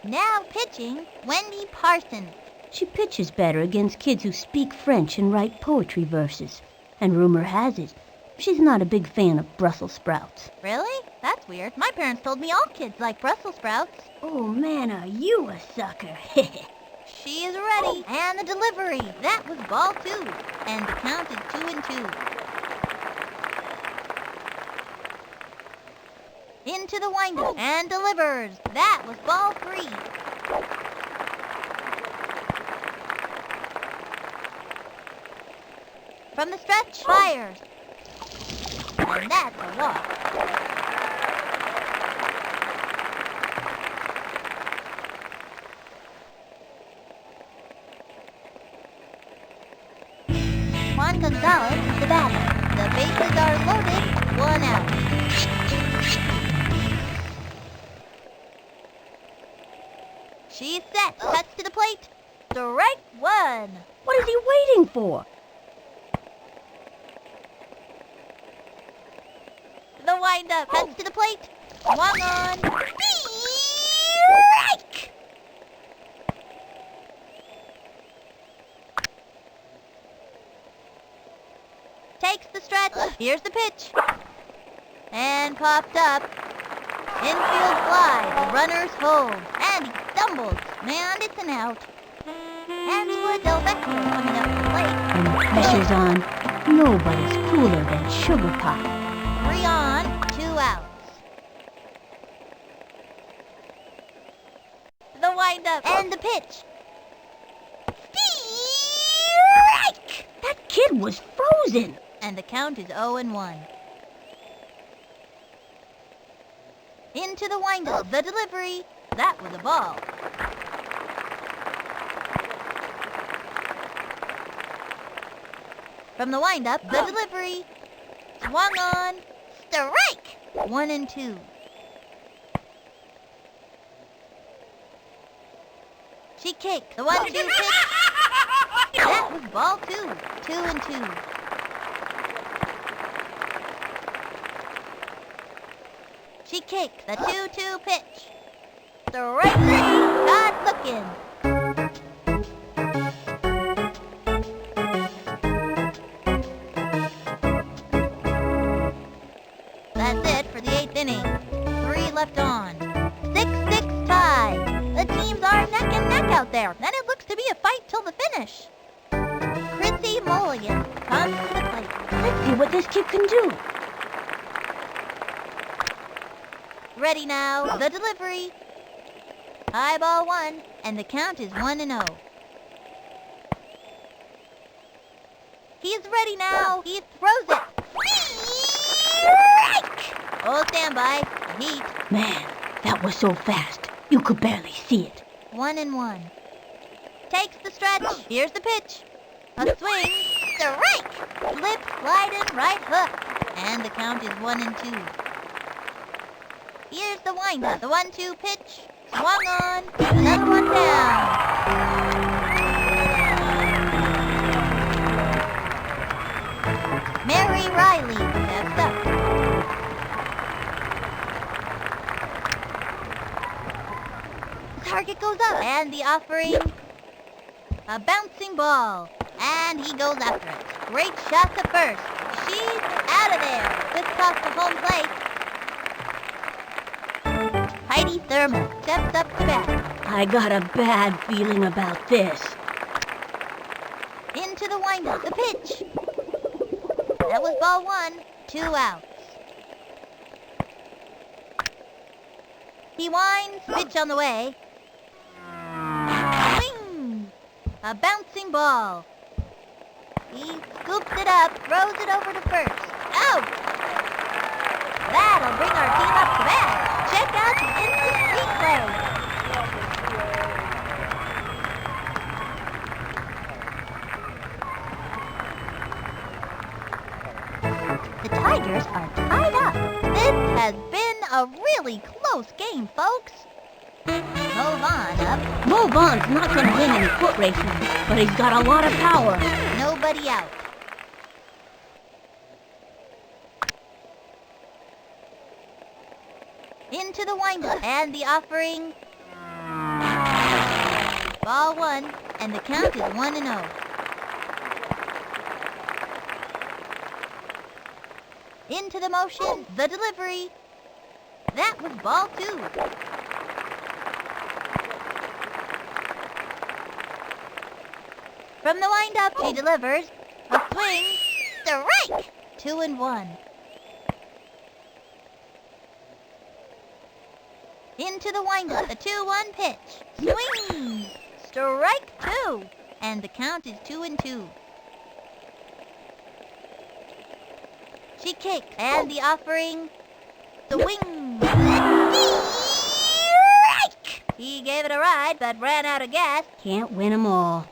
Now pitching, Wendy Parsons. She pitches better against kids who speak French and write poetry verses. And rumor has it, she's not a big fan of Brussels sprouts. Really? That's weird. My parents told me all kids like Brussels sprouts. Oh, man, are you a sucker. She is ready. And the delivery. That was ball 2. And the count is 2-2. Into the windup and delivers. That was ball 3. From the stretch, fires. And that's a walk. Juan Gonzalez is the batter. The bases are loaded, 1 out. She's set. Cuts to the plate. Strike 1. What is he waiting for? The windup. Cuts to the plate. Swung on. Strike! Takes the stretch. Here's the pitch. And popped up. Infield fly. The runners hold. And he stumbles. Man, it's an out. And Del Vecchio coming up to the plate. When the pressure's on, nobody's cooler than Sugar Pie. 3 on, 2 outs. The windup and the pitch. Strike! That kid was frozen. And the count is 0-1. Into the windup, the delivery. That was a ball. From the windup, the delivery. Swung on. Strike! 1-2. She kicked the 1-2 pitch. That was ball 2. 2-2. She kicked the 2-2 pitch. Strike 3. Good looking. That's it for the 8th inning. 3 left on. 6-6 tie. The teams are neck and neck out there, and it looks to be a fight till the finish. Chrissy Mulligan comes to the plate. Let's see what this kid can do. Ready now, the delivery. High ball 1, and the count is 1-0. He's ready now. He throws it. Strike! Oh, stand by. Heat. Man, that was so fast. You could barely see it. 1-1. Takes the stretch. Here's the pitch. A swing. Strike! Slip, sliding, right hook. And the count is 1-2. Here's the windup. The 1-2 pitch. Swung on. Another one down. Mary Riley steps up. The target goes up. And the offering. A bouncing ball. And he goes after it. Great shot to first. She's out of there. Good toss to home plate. Heidi Thurman steps up to bat. I got a bad feeling about this. Into the windup, the pitch. That was ball 1, 2 outs. He winds, pitch on the way. Swing! A bouncing ball. He scoops it up, throws it over to first. Out! That'll bring our team up to bat. Check out the instant replay. The Tigers are tied up. This has been a really close game, folks. Move on up. Move on's not going to win any foot racing, but he's got a lot of power. Nobody out. Into the windup and the offering. Ball 1, and the count is 1-0. Into the motion, the delivery. That was ball 2. From the windup, she delivers. A swing, strike! 2-1. Into the windup, a 2-1 pitch. Swing! Strike 2! And the count is 2-2. She kicked, and the offering. Swing! Strike! He gave it a ride, but ran out of gas. Can't win 'em all.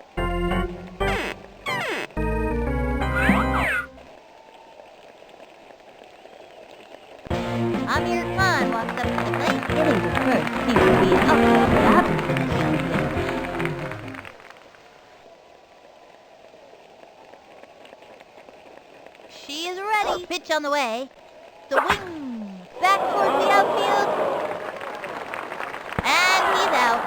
Amir Khan walks up to the plate. Hitting the first seems to be an uphill battle for this young hitter. She is ready. Pitch on the way. Swing! Back towards the outfield. And he's out.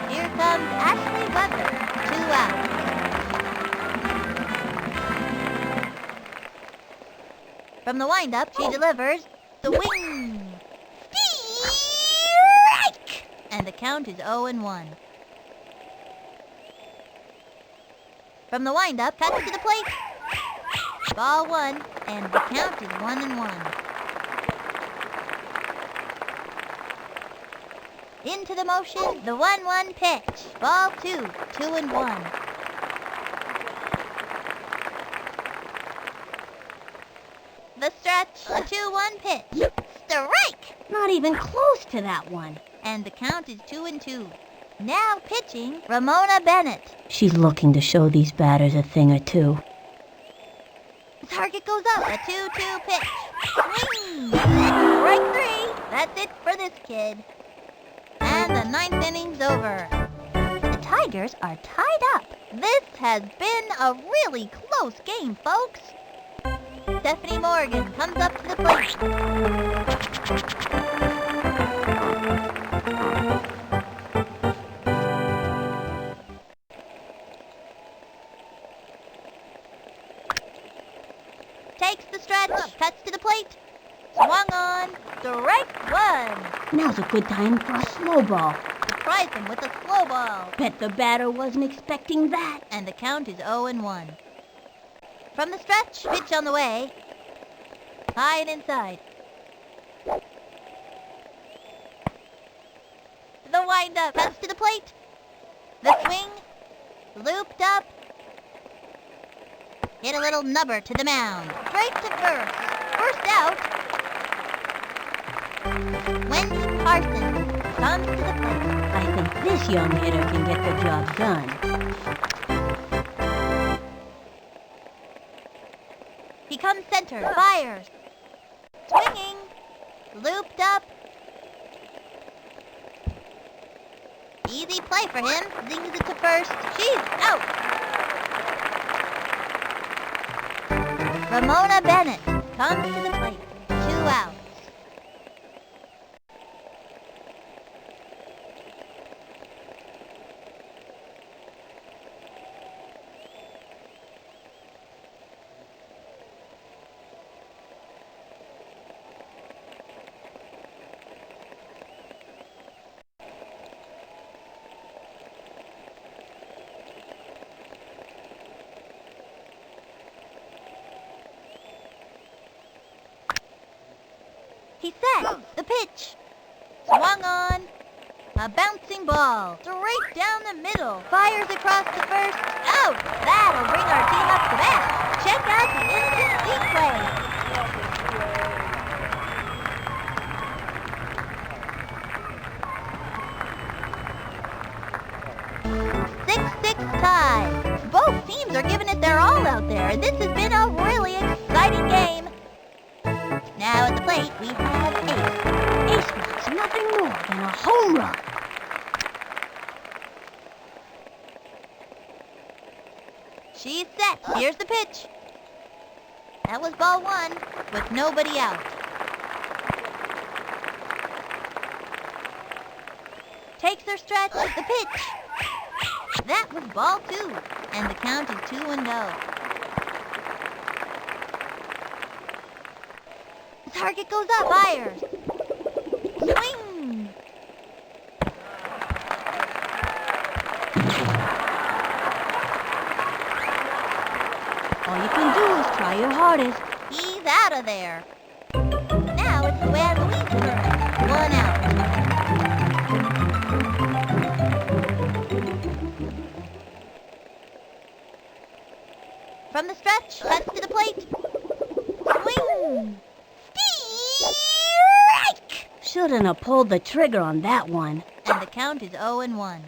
Here comes Ashley Weber. 2 outs. From the windup, she delivers. Swing! Strike! And the count is 0-1. From the windup, cuts to the plate. Ball 1, and the count is 1-1. Into the motion, the 1-1 pitch. Ball 2, 2-1. The stretch, a 2-1 pitch. Strike! Not even close to that one. And the count is 2-2. Now pitching, Ramona Bennett. She's looking to show these batters a thing or two. The target goes up, a 2-2 pitch. Swing! Strike 3. That's it for this kid. And the 9th inning's over. The Tigers are tied up. This has been a really close game, folks. Stephanie Morgan comes up to the plate. Takes the stretch, cuts to the plate. Swung on, strike 1. Now's a good time for a slow ball. Surprise him with a slow ball. Bet the batter wasn't expecting that. And the count is 0-1. From the stretch, pitch on the way. High and inside. The windup, cuts to the plate. The swing, looped up. Hit a little nubber to the mound. Straight to first. First out. Wendy Parsons comes to the plate. I think this young hitter can get the job done. He comes center, fires. Swinging, looped up. Easy play for him. Zings it to first. She's out. Ramona Bennett comes to the plate. 2 outs. He sets. The pitch. Swung on. A bouncing ball. Straight down the middle. Fires across the first. Out! That'll bring our team up to bat. Check out the incomplete play. 6-6 tie. Both teams are giving it their all out there, and this has been a really exciting game. Now at the plate, we have Ace. Ace wants nothing more than a home run. She's set. Here's the pitch. That was ball one, with nobody out. Takes her stretch. The pitch. That was ball two, and the count is 2-0. The target goes up. Fires. Swing. All you can do is try your hardest. He's out of there. Now it's the way of the Louise turn. 1 out. From the stretch, cuts to the plate. Swing! Strike! Shouldn't have pulled the trigger on that one. And the count is 0-1.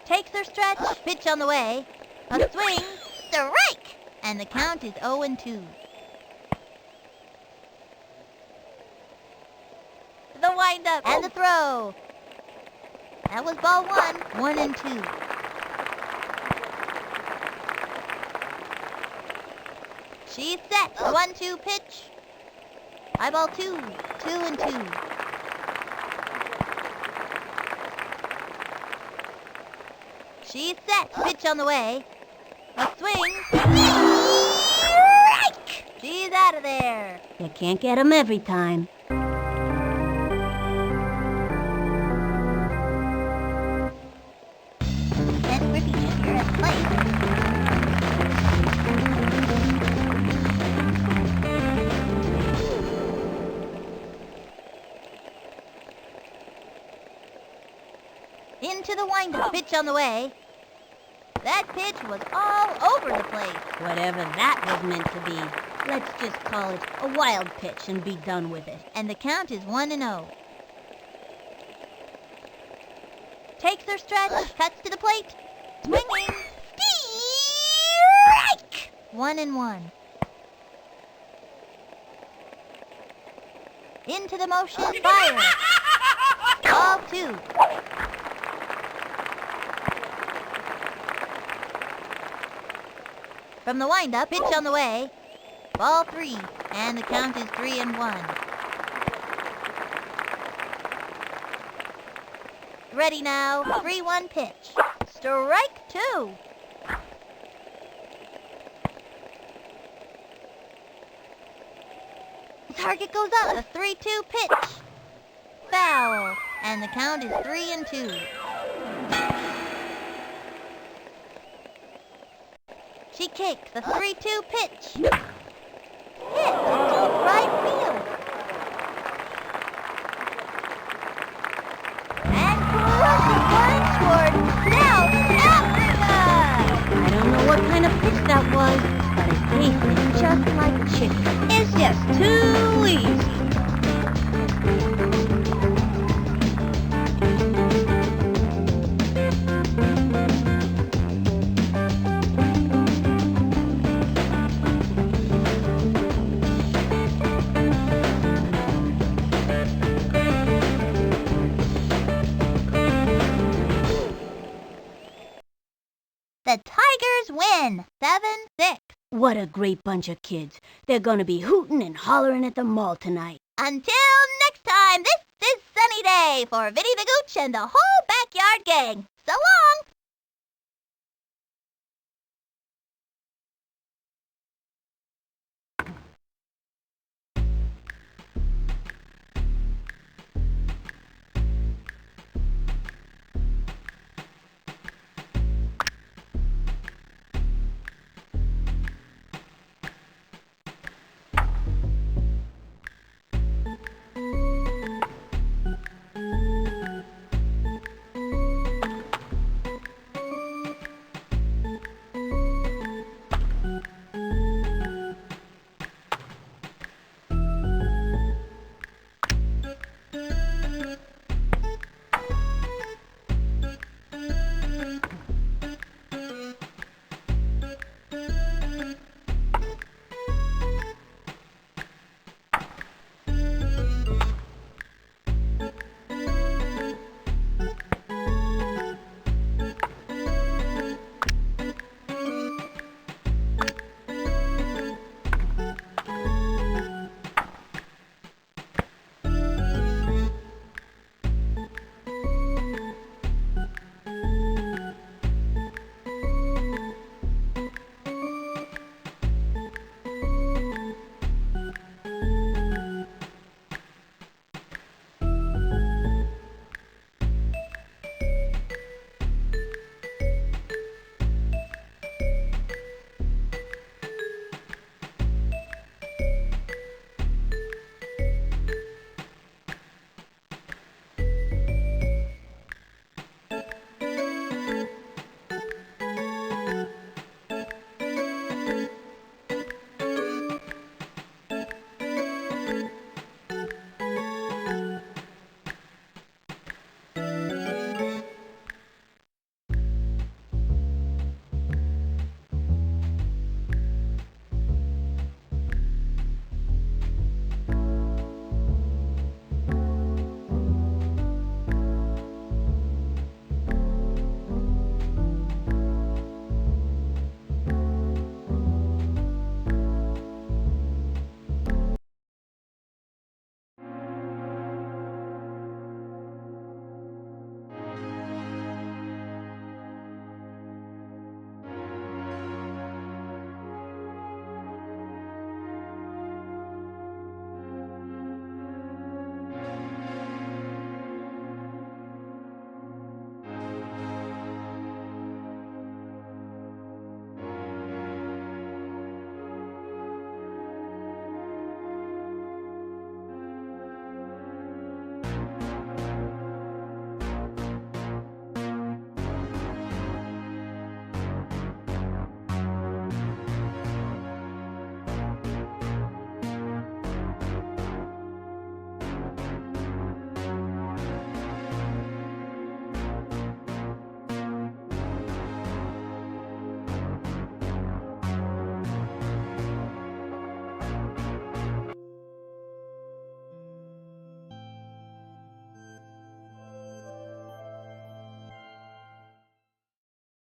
Takes her stretch, pitch on the way. A swing, strike! And the count is 0-2. The windup and the throw. That was ball one, 1-2. She's set. 1-2 pitch. High ball 2, 2-2. She's set. Pitch on the way. A swing. Strike! She's out of there. You can't get 'em every time. And Griffey Jr. at the plate. Into the windup. Pitch on the way. That pitch was all over the place. Whatever that was meant to be. Let's just call it a wild pitch and be done with it. And the count is 1-0. Takes her stretch. Cuts to the plate. Swinging. Strike! 1-1. Into the motion. Fire. Ball 2. From the windup, pitch on the way. Ball 3, and the count is 3-1. Ready now. 3-1 pitch. Strike 2. The target goes up. A 3-2 pitch. Foul, and the count is 3-2. She kicked the 3-2 pitch. Hit to right field. And crosses one toward South Africa. I don't know what kind of pitch that was, but it tasted just like chicken. It's just too easy. The Tigers win, 7-6. What a great bunch of kids. They're gonna be hooting and hollering at the mall tonight. Until next time, this is Sunny Day for Vinny the Gooch and the whole Backyard Gang. So long!